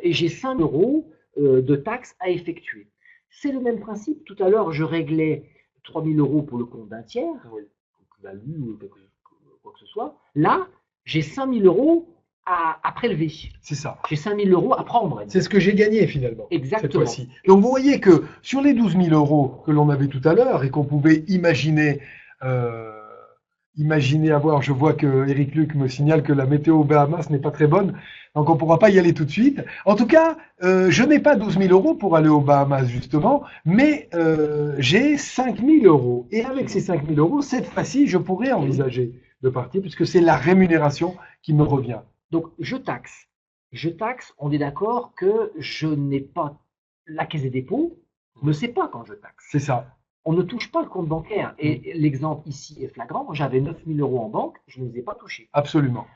et j'ai 5 € de taxes à effectuer. C'est le même principe. Tout à l'heure, je réglais 3 000 € pour le compte d'un tiers, plus-value ou quoi que ce soit. Là, j'ai 5 000 € à prélever. C'est ça. J'ai 5 000 € à prendre. C'est ce que j'ai gagné finalement. Exactement. Cette fois-ci. Donc vous voyez que sur les 12 000 € que l'on avait tout à l'heure et qu'on pouvait imaginer avoir, je vois que Eric Luc me signale que la météo aux Bahamas n'est pas très bonne, donc on ne pourra pas y aller tout de suite. En tout cas, je n'ai pas 12 000 € pour aller aux Bahamas justement, mais j'ai 5 000 €. Et avec ces 5 000 €, cette fois-ci, je pourrais envisager de partir puisque c'est la rémunération qui me revient. Donc, je taxe. On est d'accord que je n'ai pas. La Caisse des dépôts ne sait pas quand je taxe. C'est ça. On ne touche pas le compte bancaire. Et l'exemple ici est flagrant. J'avais 9 000 € en banque, je ne les ai pas touchés. Absolument.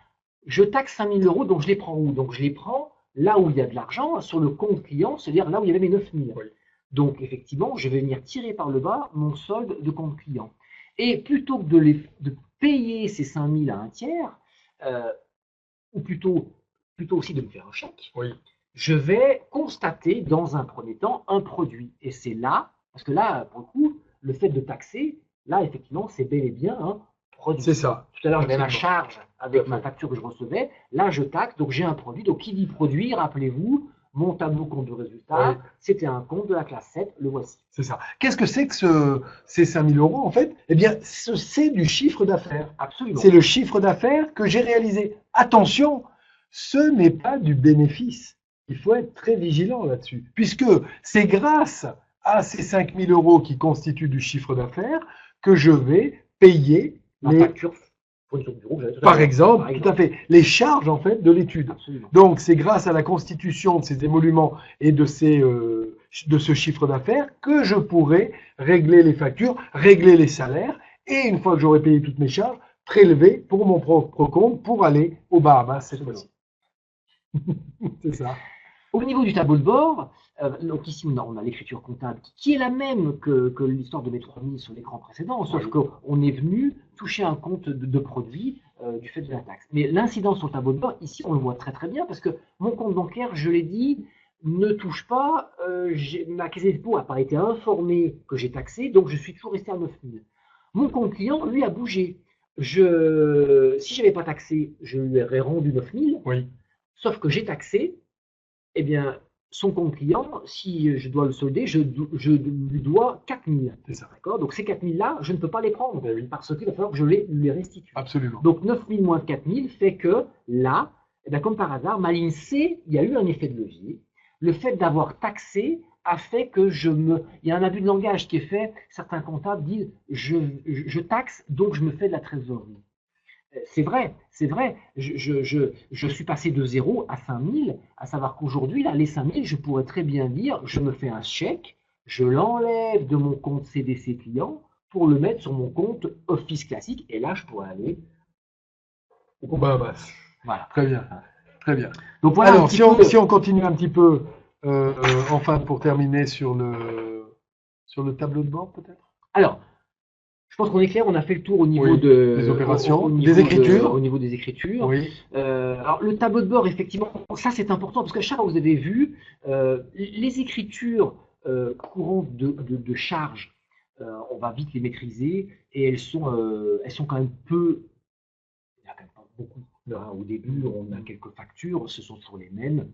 Je taxe 5 000 €, donc je les prends où? Donc, je les prends là où il y a de l'argent, sur le compte client, c'est-à-dire là où il y avait mes 9 000. Oui. Donc, effectivement, je vais venir tirer par le bas mon solde de compte client. Et plutôt que de payer ces 5 000 à un tiers, ou plutôt aussi de me faire un chèque, oui. Je vais constater dans un premier temps un produit. Et c'est là, parce que là, pour le coup, le fait de taxer, là, effectivement, c'est bel et bien un produit. C'est ça. Tout à l'heure, j'avais ma charge avec ma facture que je recevais. Là, je taxe, donc j'ai un produit. Donc, qui dit produit, rappelez-vous, mon tableau compte de résultat, oui. C'était un compte de la classe 7, le voici. C'est ça. Qu'est-ce que c'est que ces 5 000 € en fait? Eh bien, c'est du chiffre d'affaires. Absolument. C'est le chiffre d'affaires que j'ai réalisé. Attention, ce n'est pas du bénéfice. Il faut être très vigilant là-dessus, puisque c'est grâce à ces 5 000 € qui constituent du chiffre d'affaires que je vais payer la facture. Par exemple, tout à fait, les charges en fait de l'étude. Donc c'est grâce à la constitution de ces émoluments et de ce chiffre d'affaires que je pourrai régler les factures, régler les salaires et une fois que j'aurai payé toutes mes charges, prélever pour mon propre compte pour aller aux Bahamas cette fois-ci. C'est ça. Au niveau du tableau de bord, donc ici on a l'écriture comptable qui est la même que l'histoire de mes 3000 sur l'écran précédent, sauf qu'on est venu toucher un compte de produit du fait de la taxe. Mais l'incidence sur le tableau de bord, ici on le voit très très bien parce que mon compte bancaire, je l'ai dit, ne touche pas, ma caisse des dépôts n'a pas été informée que j'ai taxé, donc je suis toujours resté à 9000. Mon compte client, lui, a bougé. Si je n'avais pas taxé, je lui aurais rendu 9000, oui. Sauf que j'ai taxé. Eh bien, son compte client, si je dois le solder, je lui dois 4 000. C'est ça. D'accord ? Donc, ces 4 000-là, je ne peux pas les prendre oui. parce qu'il va falloir que je les restitue. Absolument. Donc, 9 000 moins 4 000 fait que là, eh bien, comme par hasard, ma ligne C, il y a eu un effet de levier. Le fait d'avoir taxé a fait que il y a un abus de langage qui est fait. Certains comptables disent je taxe, donc je me fais de la trésorerie. C'est vrai. Je suis passé de 0 à 5 000, à savoir qu'aujourd'hui, là, les 5 000, je pourrais très bien dire, je me fais un chèque, je l'enlève de mon compte CDC client pour le mettre sur mon compte Office classique, et là, je pourrais aller au Bahamas. Voilà. Très bien, très bien. Donc voilà. Alors, si on continue un petit peu, enfin, pour terminer sur le tableau de bord, peut-être. Alors. Je pense qu'on est clair, on a fait le tour au niveau des opérations, des écritures. Au niveau des écritures. Oui. Alors, le tableau de bord, effectivement, ça c'est important parce que chaque fois, vous avez vu, les écritures courantes de charges, on va vite les maîtriser et elles sont quand même peu. Il n'y a quand même pas beaucoup. Au début, on a quelques factures, ce sont toujours les mêmes.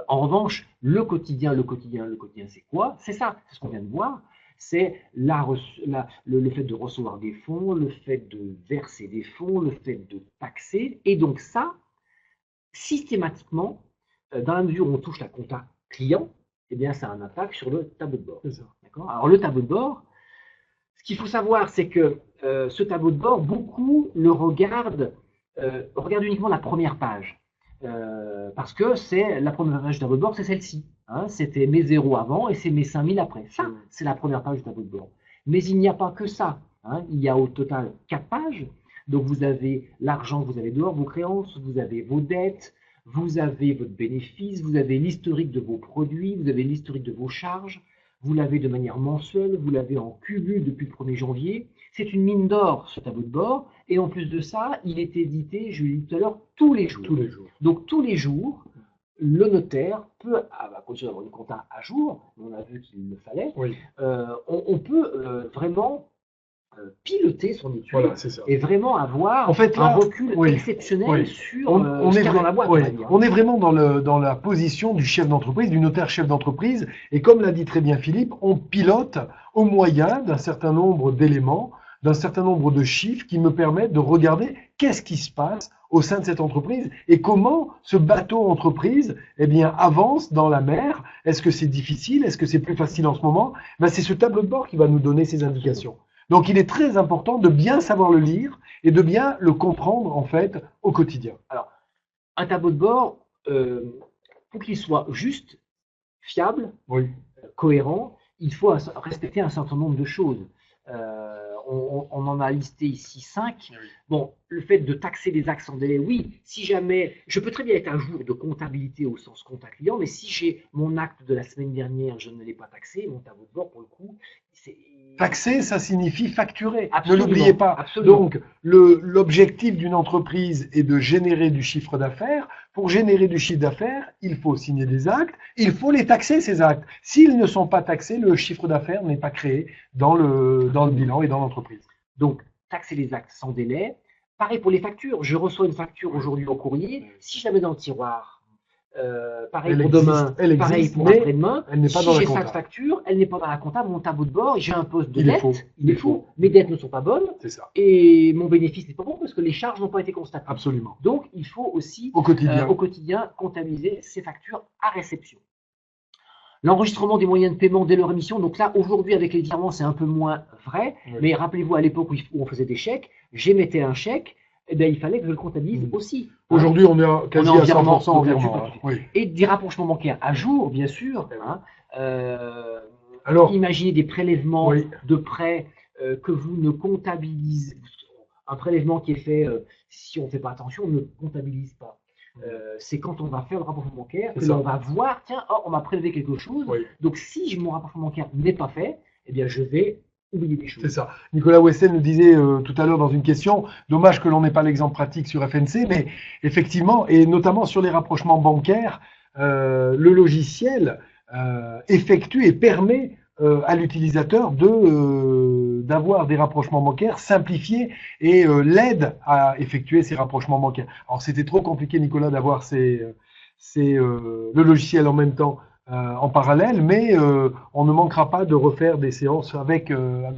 En revanche, le quotidien, c'est quoi? C'est ça, c'est ce qu'on vient de voir. c'est le fait de recevoir des fonds, le fait de verser des fonds, le fait de taxer. Et donc ça, systématiquement, dans la mesure où on touche la compta client, eh bien, ça a un impact sur le tableau de bord. D'accord ? Alors, le tableau de bord, ce qu'il faut savoir, c'est que ce tableau de bord, beaucoup le regardent uniquement la première page. Parce que c'est la première page du tableau de bord, c'est celle-ci. Hein, c'était mes zéros avant et c'est mes 5000 après. Ça, c'est la première page du tableau de bord. Mais il n'y a pas que ça. Hein, il y a au total 4 pages. Donc, vous avez l'argent que vous avez dehors, vos créances, vous avez vos dettes, vous avez votre bénéfice, vous avez l'historique de vos produits, vous avez l'historique de vos charges, vous l'avez de manière mensuelle, vous l'avez en cumul depuis le 1er janvier. C'est une mine d'or, ce tableau de bord. Et en plus de ça, il est édité, je l'ai dit tout à l'heure, tous les jours. Donc, tous les jours, le notaire peut, à condition d'avoir une compta à jour, on a vu qu'il le fallait, on peut vraiment piloter son étude et vraiment avoir un recul exceptionnel sur on est dans la boîte. On est vraiment dans la position du chef d'entreprise, du notaire chef d'entreprise, et comme l'a dit très bien Philippe, on pilote au moyen d'un certain nombre d'éléments, d'un certain nombre de chiffres qui me permettent de regarder qu'est-ce qui se passe au sein de cette entreprise et comment ce bateau entreprise avance dans la mer. Est-ce que c'est difficile? Est-ce que c'est plus facile en ce moment? C'est ce tableau de bord qui va nous donner ces indications. Donc, il est très important de bien savoir le lire et de bien le comprendre, en fait, au quotidien. Alors, un tableau de bord, pour qu'il soit juste, fiable, cohérent, il faut respecter un certain nombre de choses. On en a listé ici 5. Bon, le fait de taxer les actes sans délai, oui. Si jamais, je peux très bien être un jour de comptabilité au sens compta client, mais si j'ai mon acte de la semaine dernière, je ne l'ai pas taxé, mon tableau de bord, pour le coup, c'est... Taxer, ça signifie facturer. Absolument, ne l'oubliez pas. Absolument. Donc, l'objectif d'une entreprise est de générer du chiffre d'affaires. Pour générer du chiffre d'affaires, il faut signer des actes, il faut les taxer, ces actes. S'ils ne sont pas taxés, le chiffre d'affaires n'est pas créé dans le bilan et dans l'entreprise. Donc, taxer les actes sans délai. Pareil pour les factures. Je reçois une facture aujourd'hui au courrier. Si je la mets dans le tiroir, pareil pour demain, pareil pour après-demain. Si j'ai 5 factures, elle n'est pas dans la compta, mon tableau de bord, j'ai un poste de dette, il est faux. Mes dettes ne sont pas bonnes, et mon bénéfice n'est pas bon parce que les charges n'ont pas été constatées. Absolument. Donc, il faut aussi, au quotidien, comptabiliser ces factures à réception. L'enregistrement des moyens de paiement dès leur émission, donc là, aujourd'hui, avec les virements, c'est un peu moins vrai, mais rappelez-vous, à l'époque où on faisait des chèques, j'émettais un chèque, il fallait que je le comptabilise aussi. Aujourd'hui, on est quasi à 100% en virement. Et des rapprochements bancaires à jour, bien sûr. Alors, imaginez des prélèvements de prêts que vous ne comptabilisez. Un prélèvement qui est fait, si on ne fait pas attention, on ne comptabilise pas. C'est quand on va faire le rapprochement bancaire que l'on va voir, tiens, on m'a prélevé quelque chose. Donc, si mon rapprochement bancaire n'est pas fait, eh bien, je vais oublier des choses. C'est ça. Nicolas Wessel nous disait tout à l'heure dans une question, dommage que l'on n'ait pas l'exemple pratique sur FNC, mais effectivement, et notamment sur les rapprochements bancaires, le logiciel effectue et permet à l'utilisateur d'avoir des rapprochements bancaires simplifiés et l'aide à effectuer ces rapprochements bancaires. Alors c'était trop compliqué, Nicolas, d'avoir le logiciel en même temps en parallèle, mais on ne manquera pas de refaire des séances avec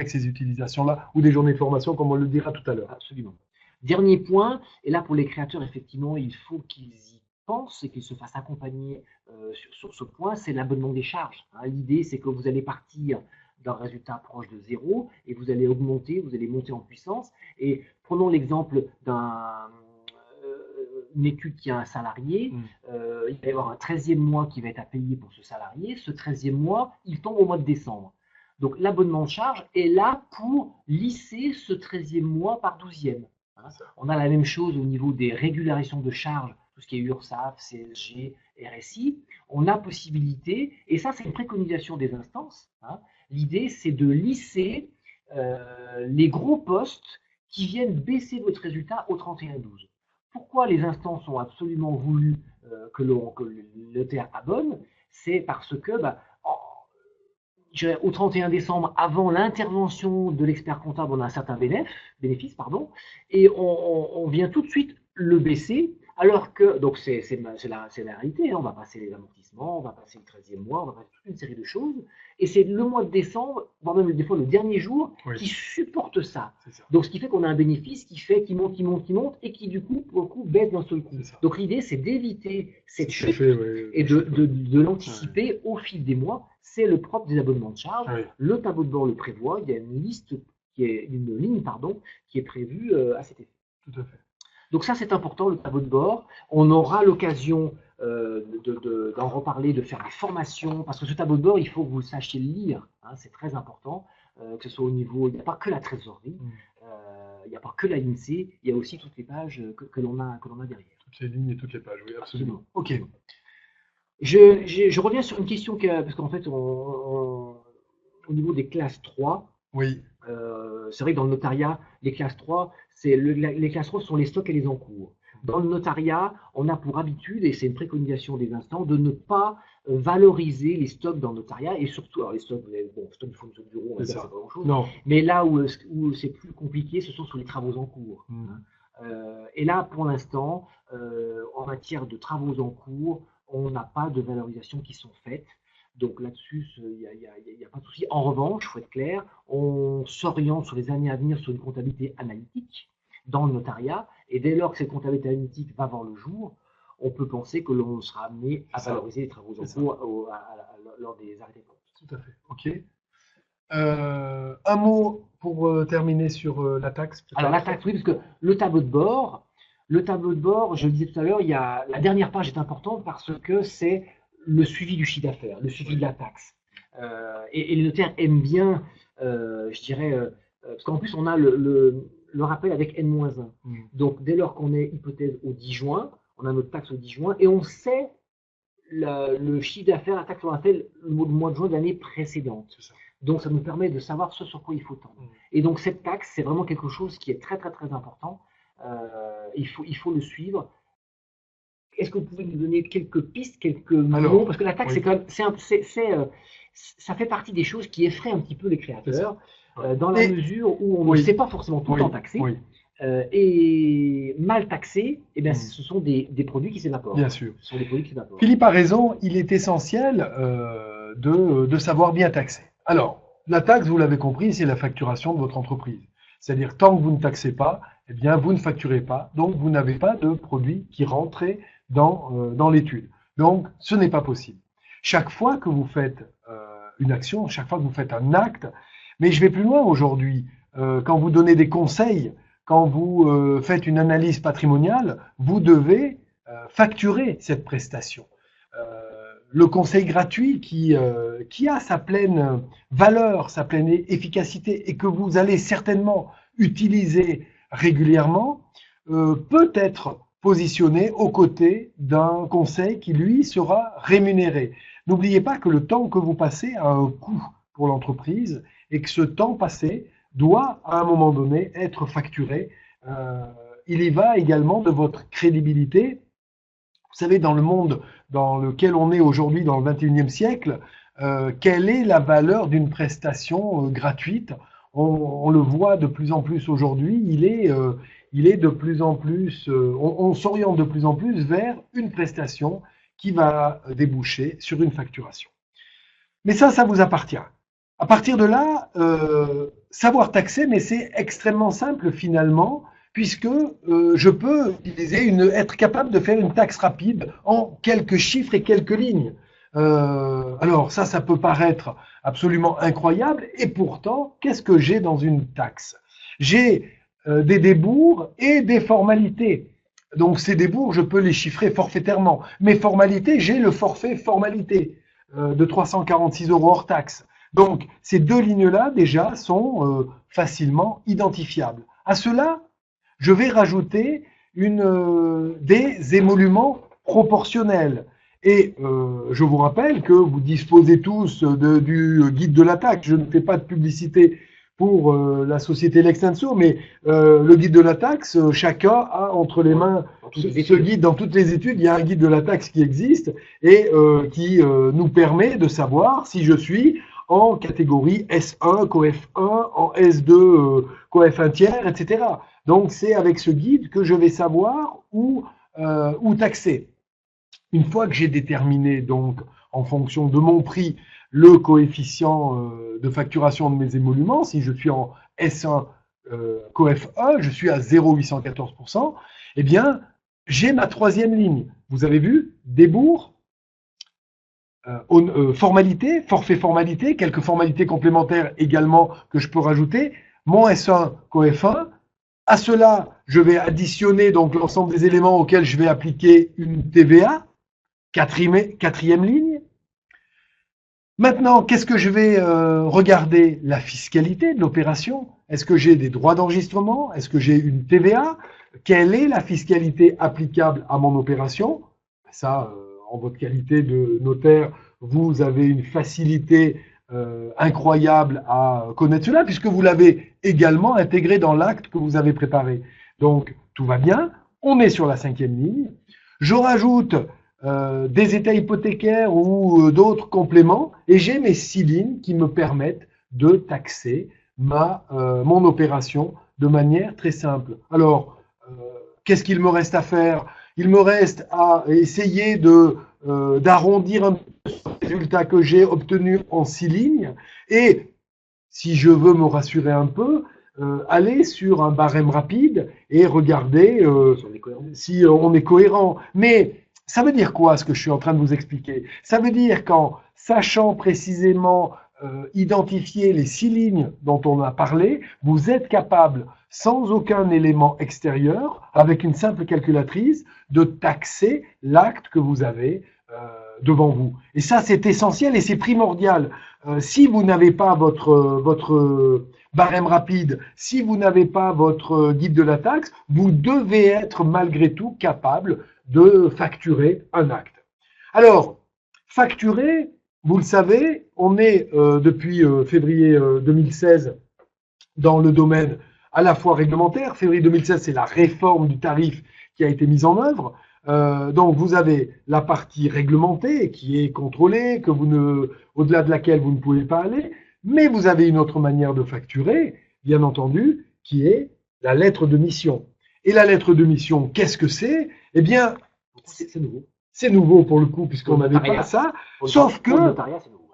ces utilisations-là ou des journées de formation, comme on le dira tout à l'heure. Absolument. Dernier point, et là pour les créateurs, effectivement, il faut qu'ils y pensent et qu'ils se fassent accompagner sur ce point, c'est l'abonnement des charges. L'idée, c'est que vous allez partir d'un résultat proche de 0 et vous allez augmenter, vous allez monter en puissance. Et prenons l'exemple d'une étude qui a un salarié, il va y avoir un 13e mois qui va être à payer pour ce salarié. Ce 13e mois, il tombe au mois de décembre. Donc l'abonnement de charge est là pour lisser ce 13e mois par 12e. On a la même chose au niveau des régularisations de charges, tout ce qui est URSSAF, CSG, RSI. On a possibilité, et ça c'est une préconisation des instances, l'idée c'est de lisser les gros postes qui viennent baisser votre résultat au 31/12. Pourquoi les instances ont absolument voulu que le notaire abonne? C'est parce que au 31 décembre, avant l'intervention de l'expert comptable, on a un certain bénéfice, et on vient tout de suite le baisser Alors que, donc c'est la réalité, hein, on va passer les amortissements, on va passer le 13e mois, on va passer toute une série de choses, et c'est le mois de décembre, voire même des fois le dernier jour, Oui. qui supporte ça. C'est ça. Donc ce qui fait qu'on a un bénéfice qui monte, qui monte, et qui du coup, pour le coup, baisse d'un seul coup. C'est ça. Donc l'idée, c'est d'éviter cette Tout à chute fait, oui. et de l'anticiper au fil des mois. C'est le propre des abonnements de charge. Oui. Le tableau de bord le prévoit, il y a une ligne qui est prévue à cet effet. Tout à fait. Donc ça, c'est important, le tableau de bord. On aura l'occasion d'en reparler, de faire des formations, parce que ce tableau de bord, il faut que vous sachiez le lire, hein, c'est très important, que ce soit au niveau, il n'y a pas que la trésorerie, il n'y a pas que la l'INSEE, il y a aussi toutes les pages que l'on a derrière. Toutes les lignes et toutes les pages, oui, absolument. Ok. Je reviens sur une question, parce qu'en fait, au niveau des classes 3, oui. C'est vrai que dans le notariat, les classes 3, les classes 3 sont les stocks et les encours. Dans le notariat, on a pour habitude, et c'est une préconisation des instants, de ne pas valoriser les stocks dans le notariat, et surtout, alors les stocks, stocks de fourniture de bureau, on va dire, c'est pas grand-chose. Non. Mais là où c'est plus compliqué, ce sont sur les travaux en cours. Et là, pour l'instant, en matière de travaux en cours, on n'a pas de valorisation qui sont faites. Donc là-dessus, il n'y a pas de souci. En revanche, il faut être clair, on s'oriente sur les années à venir sur une comptabilité analytique dans le notariat, et dès lors que cette comptabilité analytique va voir le jour, on peut penser que l'on sera amené à valoriser les travaux en cours lors des arrêtés de compte. Tout à fait. Ok. Un mot pour terminer sur la taxe. Alors la taxe, oui, parce que le tableau de bord, je le disais tout à l'heure, la dernière page est importante parce que c'est le suivi du chiffre d'affaires, le suivi de la taxe. Et les notaires aiment bien, je dirais, parce qu'en plus on a le rappel avec N-1. Donc dès lors qu'on est hypothèse au 10 juin, on a notre taxe au 10 juin, et on sait le chiffre d'affaires, la taxe qu'on a fait le mois de juin de l'année précédente. Donc ça nous permet de savoir ce sur quoi il faut tendre. Et donc cette taxe, c'est vraiment quelque chose qui est très très très important. Il faut le suivre. Est-ce que vous pouvez nous donner quelques pistes, quelques mots? Parce que la taxe, c'est quand même, ça fait partie des choses qui effraient un petit peu les créateurs, dans la mesure où on ne sait pas forcément tout le temps taxer. Et mal taxé, eh bien, ce sont des produits qui s'évaporent. Bien sûr. Ce sont des produits qui s'évaporent. Philippe a raison, il est essentiel de savoir bien taxer. Alors, la taxe, vous l'avez compris, c'est la facturation de votre entreprise. C'est-à-dire, tant que vous ne taxez pas, eh bien, vous ne facturez pas, donc vous n'avez pas de produit qui rentre dans l'étude. Donc, ce n'est pas possible. Chaque fois que vous faites une action, chaque fois que vous faites un acte, mais je vais plus loin aujourd'hui, quand vous donnez des conseils, quand vous faites une analyse patrimoniale, vous devez facturer cette prestation. Le conseil gratuit qui a sa pleine valeur, sa pleine efficacité et que vous allez certainement utiliser régulièrement, peut être positionné aux côtés d'un conseil qui, lui, sera rémunéré. N'oubliez pas que le temps que vous passez a un coût pour l'entreprise et que ce temps passé doit, à un moment donné, être facturé. Il y va également de votre crédibilité. Vous savez, dans le monde dans lequel on est aujourd'hui, dans le 21e siècle, quelle est la valeur d'une prestation gratuite? On le voit de plus en plus aujourd'hui, il est de plus en plus, on s'oriente de plus en plus vers une prestation qui va déboucher sur une facturation. Mais ça vous appartient. À partir de là, savoir taxer, mais c'est extrêmement simple finalement, puisque je peux être capable de faire une taxe rapide en quelques chiffres et quelques lignes. Alors ça peut paraître absolument incroyable, et pourtant, qu'est-ce que j'ai dans une taxe? J'ai des débours et des formalités. Donc ces débours, je peux les chiffrer forfaitairement. Mes formalités, j'ai le forfait formalité de 346 € hors taxe. Donc ces deux lignes-là, déjà, sont facilement identifiables. À cela, je vais rajouter des émoluments proportionnels. Et je vous rappelle que vous disposez tous du guide de la taxe. Je ne fais pas de publicité pour la société Lextenso, mais le guide de la taxe, chacun a entre les mains ce guide. Dans toutes les études, il y a un guide de la taxe qui existe et qui nous permet de savoir si je suis en catégorie S1, COEF 1, en S2, COEF 1 tiers, etc. Donc c'est avec ce guide que je vais savoir où ou taxé. Une fois que j'ai déterminé, donc, en fonction de mon prix, le coefficient de facturation de mes émoluments, si je suis en S1 coef E, je suis à 0,814%, eh bien, j'ai ma troisième ligne. Vous avez vu, débours, formalité, forfait formalité, quelques formalités complémentaires également que je peux rajouter, mon S1 coef 1. À cela, je vais additionner donc l'ensemble des éléments auxquels je vais appliquer une TVA, quatrième ligne. Maintenant, qu'est-ce que je vais regarder? La fiscalité de l'opération. Est-ce que j'ai des droits d'enregistrement? Est-ce que j'ai une TVA? Quelle est la fiscalité applicable à mon opération? Ça, en votre qualité de notaire, vous avez une facilité incroyable à connaître cela, puisque vous l'avez également intégré dans l'acte que vous avez préparé. Donc, tout va bien. On est sur la cinquième ligne. Je rajoute des états hypothécaires ou d'autres compléments, et j'ai mes 6 lignes qui me permettent de taxer mon opération de manière très simple. Alors, qu'est-ce qu'il me reste à faire? Il me reste à essayer d'arrondir un peu le résultat que j'ai obtenu en 6 lignes, et si je veux me rassurer un peu, aller sur un barème rapide et regarder si on est cohérent. Mais ça veut dire quoi, ce que je suis en train de vous expliquer? Ça veut dire qu'en sachant précisément identifier les 6 lignes dont on a parlé, vous êtes capable, sans aucun élément extérieur, avec une simple calculatrice, de taxer l'acte que vous avez devant vous. Et ça, c'est essentiel et c'est primordial. Si vous n'avez pas votre barème rapide, si vous n'avez pas votre guide de la taxe, vous devez être malgré tout capable de facturer un acte. Alors, facturer, vous le savez, on est depuis février 2016 dans le domaine à la fois réglementaire. Février 2016, c'est la réforme du tarif qui a été mise en œuvre. Donc, vous avez la partie réglementée qui est contrôlée, au-delà de laquelle vous ne pouvez pas aller, mais vous avez une autre manière de facturer, bien entendu, qui est la lettre de mission. Et la lettre de mission, qu'est-ce que c'est? Eh bien, c'est nouveau. C'est nouveau pour le coup, puisqu'on n'avait pas ça, sauf que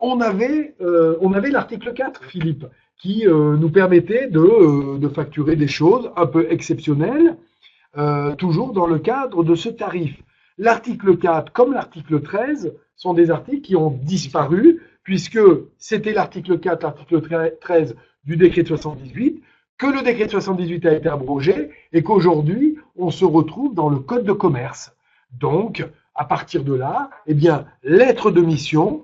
on avait l'article 4, Philippe, qui nous permettait de facturer des choses un peu exceptionnelles, toujours dans le cadre de ce tarif. L'article 4, comme l'article 13, sont des articles qui ont disparu, puisque c'était l'article 4, l'article 13 du décret de 78, que le décret de 78 a été abrogé, et qu'aujourd'hui, on se retrouve dans le code de commerce. Donc, à partir de là, eh bien, lettre de mission.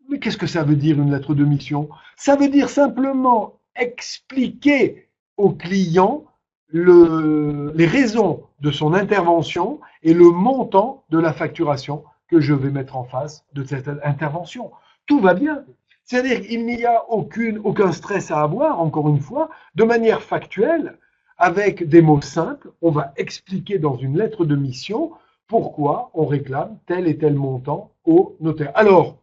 Mais qu'est-ce que ça veut dire, une lettre de mission? Ça veut dire simplement expliquer au client les raisons de son intervention et le montant de la facturation que je vais mettre en face de cette intervention. Tout va bien. C'est-à-dire qu'il n'y a aucun stress à avoir, encore une fois, de manière factuelle, avec des mots simples, on va expliquer dans une lettre de mission pourquoi on réclame tel et tel montant au notaire. Alors,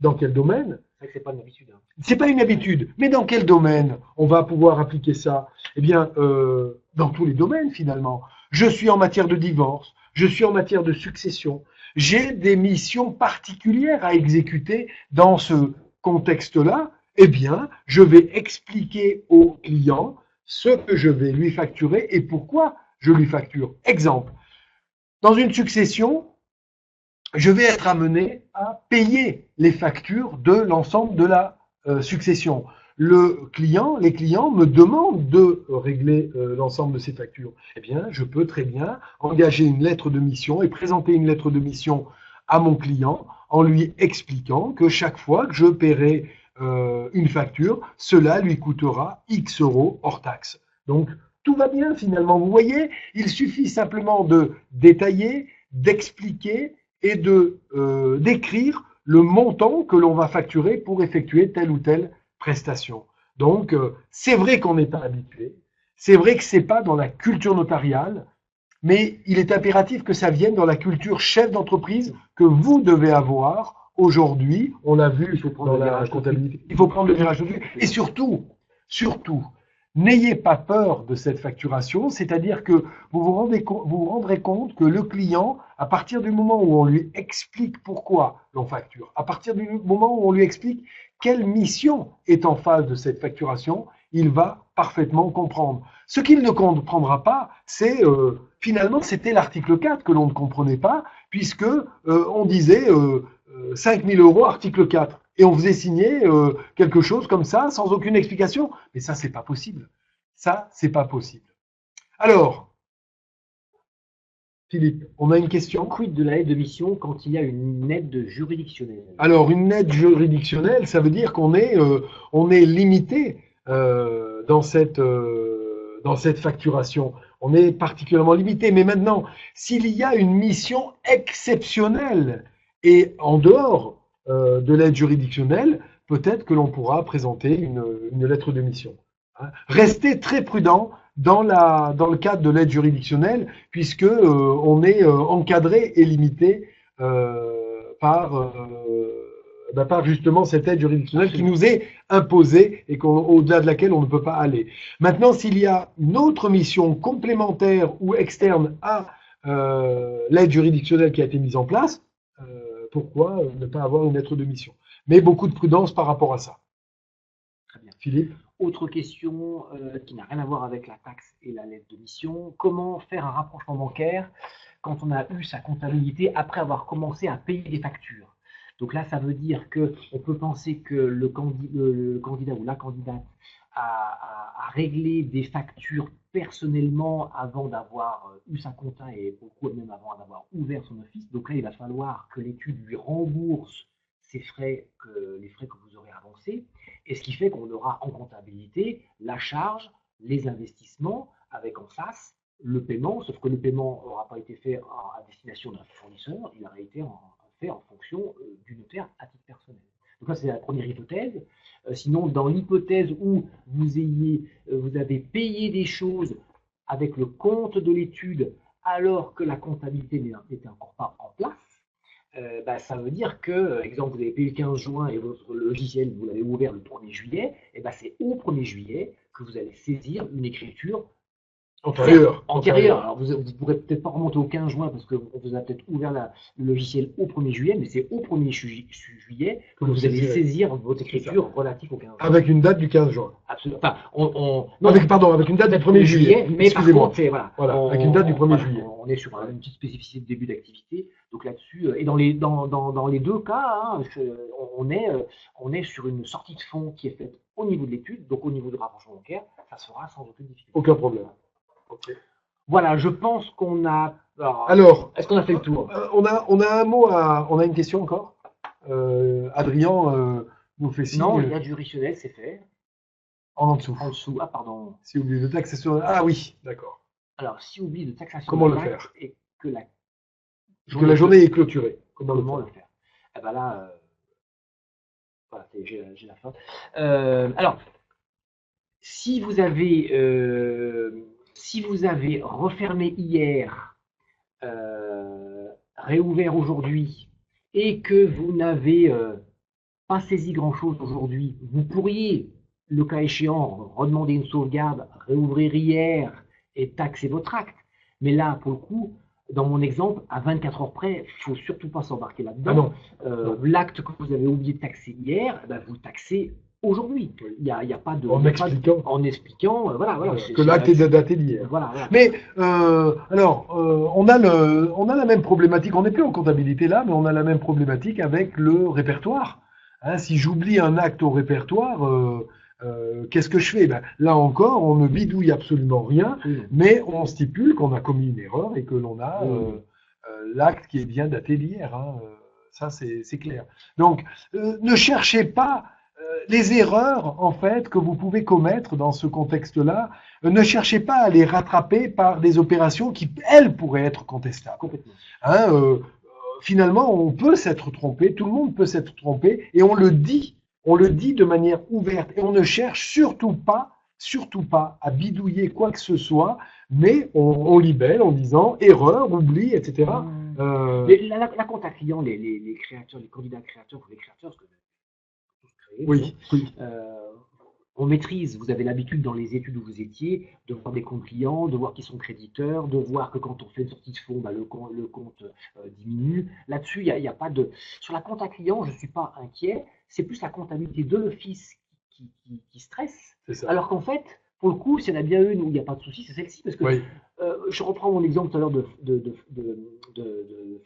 dans quel domaine? C'est pas une habitude. Hein. C'est pas une habitude, mais dans quel domaine on va pouvoir appliquer ça? Eh bien, dans tous les domaines finalement. Je suis en matière de divorce, je suis en matière de succession. J'ai des missions particulières à exécuter dans ce contexte-là. Eh bien, je vais expliquer au client ce que je vais lui facturer et pourquoi je lui facture. Exemple. Dans une succession, je vais être amené à payer les factures de l'ensemble de la succession. Les clients me demandent de régler l'ensemble de ces factures. Eh bien, je peux très bien engager une lettre de mission et présenter une lettre de mission à mon client en lui expliquant que chaque fois que je paierai une facture, cela lui coûtera X euros hors taxe. Donc, tout va bien finalement. Vous voyez, il suffit simplement de détailler, d'expliquer et d'écrire le montant que l'on va facturer pour effectuer telle ou telle prestation. Donc, c'est vrai qu'on n'est pas habitué. C'est vrai que c'est pas dans la culture notariale, mais il est impératif que ça vienne dans la culture chef d'entreprise que vous devez avoir aujourd'hui. On l'a vu dans la comptabilité. Il faut prendre le virage dessus. Et surtout, N'ayez pas peur de cette facturation, c'est-à-dire que vous vous rendrez compte que le client, à partir du moment où on lui explique pourquoi l'on facture, à partir du moment où on lui explique quelle mission est en phase de cette facturation, il va parfaitement comprendre. Ce qu'il ne comprendra pas, c'est finalement c'était l'article 4 que l'on ne comprenait pas, puisque on disait 5 000 € article 4. Et on faisait signer quelque chose comme ça, sans aucune explication. Mais ça, c'est pas possible. Ça, c'est pas possible. Alors, Philippe, on a une question. Quid de la lettre de mission quand il y a une aide juridictionnelle? Alors, une aide juridictionnelle, ça veut dire qu'on est limité dans cette facturation. On est particulièrement limité. Mais maintenant, s'il y a une mission exceptionnelle et en dehors de l'aide juridictionnelle, peut-être que l'on pourra présenter une lettre de mission. Restez très prudent dans le cadre de l'aide juridictionnelle, puisque on est encadré et limité par justement cette aide juridictionnelle qui nous est imposée et au-delà de laquelle on ne peut pas aller. Maintenant, s'il y a une autre mission complémentaire ou externe à l'aide juridictionnelle qui a été mise en place, pourquoi ne pas avoir une lettre de mission? Mais beaucoup de prudence par rapport à ça. Très bien. Philippe? Autre question qui n'a rien à voir avec la taxe et la lettre de mission. Comment faire un rapprochement bancaire quand on a eu sa comptabilité après avoir commencé à payer des factures? Donc là, ça veut dire qu'on peut penser que le candidat ou la candidate a réglé des factures personnellement avant d'avoir eu sa compta et beaucoup même avant d'avoir ouvert son office. Donc là, il va falloir que l'étude lui rembourse les frais que vous aurez avancés. Et ce qui fait qu'on aura en comptabilité la charge, les investissements, avec en face le paiement, sauf que le paiement n'aura pas été fait à destination d'un fournisseur, il aura été fait en fonction du notaire à titre personnel. Donc ça, c'est la première hypothèse. Sinon, dans l'hypothèse où vous avez payé des choses avec le compte de l'étude alors que la comptabilité n'était encore pas en place, ça veut dire que, exemple, vous avez payé le 15 juin et votre logiciel, vous l'avez ouvert le 1er juillet, et c'est au 1er juillet que vous allez saisir une écriture antérieure. Alors, vous ne pourrez peut-être pas remonter au 15 juin parce que vous avez peut-être ouvert le logiciel au 1er juillet, mais c'est au 1er juillet que vous allez saisir votre écriture relative au 15 juin. Avec une date du 15 juin. Absolument. Enfin, avec une date du 1er juillet. Mais par contre, avec une date du 1er juillet. On est sur une petite spécificité de début d'activité. Donc là-dessus, et dans les deux cas, on est sur une sortie de fonds qui est faite au niveau de l'étude, donc au niveau du rapprochement bancaire, ça se fera sans aucune difficulté. Aucun problème. Okay. Voilà, je pense qu'on a. Alors, est-ce qu'on a fait le tour? On a un mot on a une question encore. Adrien nous fait signe. Non, l'aide juridictionnelle, c'est fait. En dessous. En dessous. Ah, pardon. Si oublie de taxation. Ah oui, d'accord. Alors, si oublie de taxation. Comment le faire? Et que la journée est clôturée. Comment le faire? Eh ben là, voilà, j'ai la fin. Alors, si vous avez refermé hier, réouvert aujourd'hui, et que vous n'avez pas saisi grand-chose aujourd'hui, vous pourriez, le cas échéant, redemander une sauvegarde, réouvrir hier et taxer votre acte. Mais là, pour le coup, dans mon exemple, à 24 heures près, il ne faut surtout pas s'embarquer là-dedans. L'acte que vous avez oublié de taxer hier, vous le taxez aujourd'hui. Il n'y a pas de. En expliquant, voilà. Que l'acte est daté d'hier. Voilà. Mais, on a la même problématique. On n'est plus en comptabilité là, mais on a la même problématique avec le répertoire. Si j'oublie un acte au répertoire, qu'est-ce que je fais? Là encore, on ne bidouille absolument rien, mais on stipule qu'on a commis une erreur et que l'on a l'acte qui est bien daté d'hier. Ça, c'est clair. Donc, ne cherchez pas les erreurs, en fait, que vous pouvez commettre dans ce contexte-là. Ne cherchez pas à les rattraper par des opérations qui, elles, pourraient être contestables. Finalement, on peut s'être trompé, tout le monde peut s'être trompé, et on le dit de manière ouverte, et on ne cherche surtout pas à bidouiller quoi que ce soit, mais on libelle en disant erreur, oubli, etc. La compta client, les créateurs, les candidats créateurs ou les créateurs, oui. on maîtrise. Vous avez l'habitude dans les études où vous étiez de voir des comptes clients, de voir qui sont créditeurs, de voir que quand on fait une sortie de fonds, bah, le compte diminue. Là-dessus, il y a pas de. Sur la compta client, je ne suis pas inquiet. C'est plus la comptabilité de l'office qui stresse. C'est ça. Alors qu'en fait, pour le coup, s'il y en a bien une où il n'y a pas de souci, c'est celle-ci. Parce que Oui. je reprends mon exemple tout à l'heure de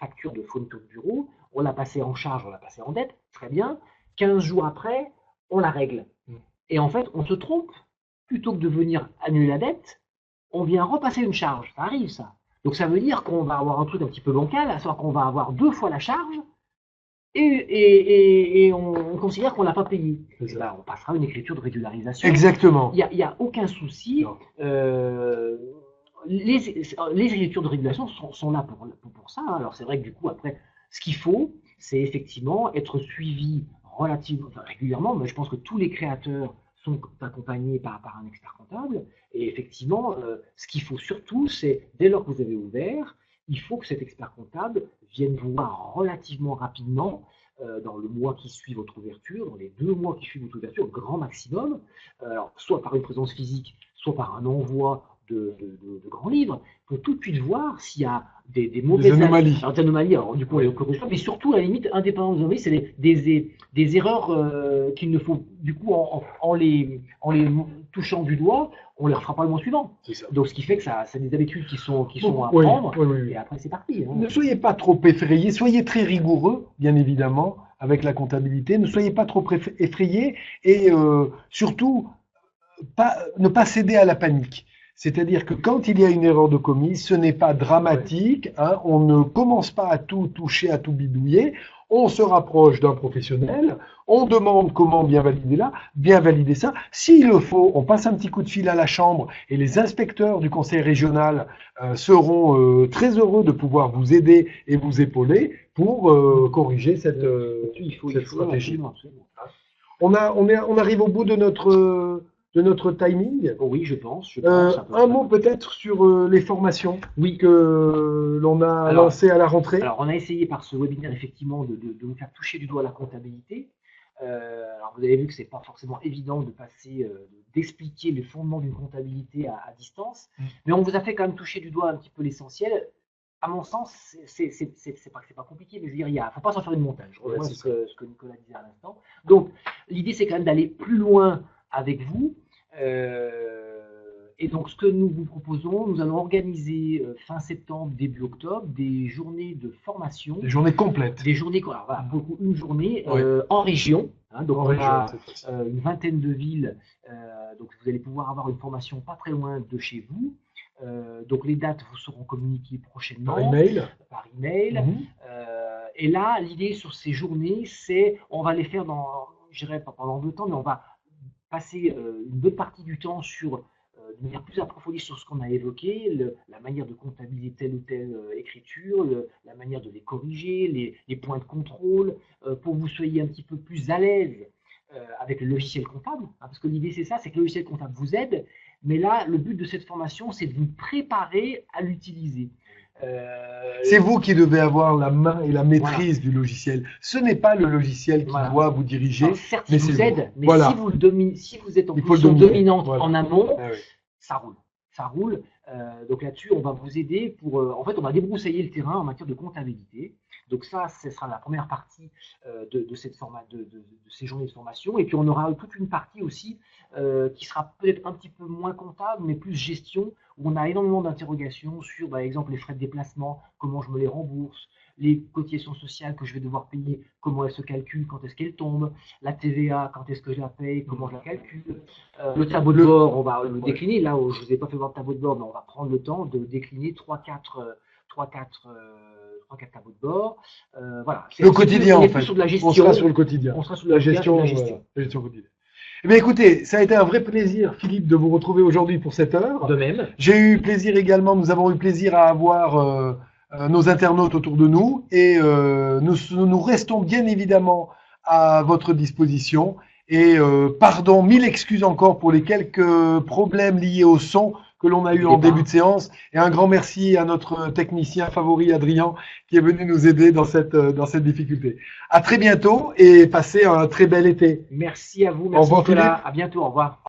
facture de fourniture de bureau. On l'a passé en charge, on l'a passé en dette. Très bien. 15 jours après, on la règle. Et en fait, on se trompe. Plutôt que de venir annuler la dette, on vient repasser une charge. Ça arrive, ça. Donc ça veut dire qu'on va avoir un truc un petit peu bancal, à savoir qu'on va avoir 2 fois la charge et on considère qu'on ne l'a pas payé. Ben, on passera une écriture de régularisation. Exactement. Il n'y a aucun souci. Les écritures de régulation sont là pour ça. Alors c'est vrai que du coup, après, ce qu'il faut, c'est effectivement être suivi régulièrement. Mais je pense que tous les créateurs sont accompagnés par un expert comptable. Et effectivement, ce qu'il faut surtout, c'est dès lors que vous avez ouvert, il faut que cet expert comptable vienne vous voir relativement rapidement dans le mois qui suit votre ouverture, dans les 2 mois qui suivent votre ouverture, grand maximum, alors, soit par une présence physique, soit par un envoi de grands livres, pour tout de suite voir s'il y a des mauvaises anomalies. Alors, des anomalies, alors, du coup, mais surtout, à la limite, indépendamment des anomalies, c'est des erreurs qu'il ne faut, du coup, en les touchant du doigt, on ne les refera pas le mois suivant. Donc, ce qui fait que c'est des habitudes qui sont à prendre, et après, c'est parti. Hein. Ne soyez pas trop effrayés, soyez très rigoureux, bien évidemment, avec la comptabilité. Ne soyez pas trop effrayés et surtout, ne pas céder à la panique. C'est-à-dire que quand il y a une erreur de commise, ce n'est pas dramatique, hein, on ne commence pas à tout toucher, à tout bidouiller, on se rapproche d'un professionnel, on demande comment bien valider ça. S'il le faut, on passe un petit coup de fil à la chambre et les inspecteurs du conseil régional seront très heureux de pouvoir vous aider et vous épauler pour corriger cette stratégie. On arrive au bout de notre timing. Oui, je pense. Un mot peut-être sur les formations que l'on a lancées à la rentrée. Alors, on a essayé par ce webinaire effectivement de vous faire toucher du doigt la comptabilité. Alors, vous avez vu que c'est pas forcément évident de passer, d'expliquer les fondements d'une comptabilité à distance, mais on vous a fait quand même toucher du doigt un petit peu l'essentiel. À mon sens, c'est pas compliqué, mais je veux dire, il faut pas s'en faire une montagne. Je rejoins ce que Nicolas disait à l'instant. Donc, l'idée, c'est quand même d'aller plus loin avec vous. Et donc, ce que nous vous proposons, nous allons organiser fin septembre, début octobre, des journées de formation. Des journées complètes. Des journées, voilà, pour une journée en région. Hein, donc, on a une vingtaine de villes. Donc, vous allez pouvoir avoir une formation pas très loin de chez vous. Donc, les dates vous seront communiquées prochainement. Par email. Et là, l'idée sur ces journées, c'est, on va les faire je dirais pas pendant 2 temps, mais on va passer une bonne partie du temps de manière plus approfondie sur ce qu'on a évoqué, la manière de comptabiliser telle ou telle écriture, la manière de les corriger, les points de contrôle, pour que vous soyez un petit peu plus à l'aise avec le logiciel comptable. Hein, parce que l'idée, c'est ça, c'est que le logiciel comptable vous aide, mais là, le but de cette formation, c'est de vous préparer à l'utiliser. C'est vous qui devez avoir la main et la maîtrise du logiciel. Ce n'est pas le logiciel qui doit vous diriger. Alors, certes, il vous aide, mais si vous êtes en position dominante en amont, ça roule. Ça roule. Donc là-dessus, on va vous aider pour. En fait, on va débroussailler le terrain en matière de comptabilité. Donc ça, ce sera la première partie de ces journées de formation. Et puis on aura toute une partie aussi qui sera peut-être un petit peu moins comptable, mais plus gestion, où on a énormément d'interrogations sur, par exemple, les frais de déplacement, comment je me les rembourse, les cotisations sociales que je vais devoir payer, comment elles se calculent, quand est-ce qu'elles tombent, la TVA, quand est-ce que je la paye, comment je la calcule, le tableau de bord, on va le décliner. Là, je ne vous ai pas fait voir le tableau de bord, mais on va prendre le temps de décliner 3-4 tableaux de bord. Voilà. Le quotidien, en fait. Sur de la gestion. On sera sur le quotidien. On sera sur la gestion quotidienne. Eh bien, écoutez, ça a été un vrai plaisir, Philippe, de vous retrouver aujourd'hui pour cette heure. De même. J'ai eu plaisir également, nous avons eu plaisir à avoir nos internautes autour de nous et nous restons bien évidemment à votre disposition. Et pardon, 1000 excuses encore pour les quelques problèmes liés au son que que l'on a eu en début de séance. Et un grand merci à notre technicien favori, Adrien, qui est venu nous aider dans cette difficulté. À très bientôt et passez un très bel été. Merci à vous. Merci Nicolas. À bientôt. Au revoir.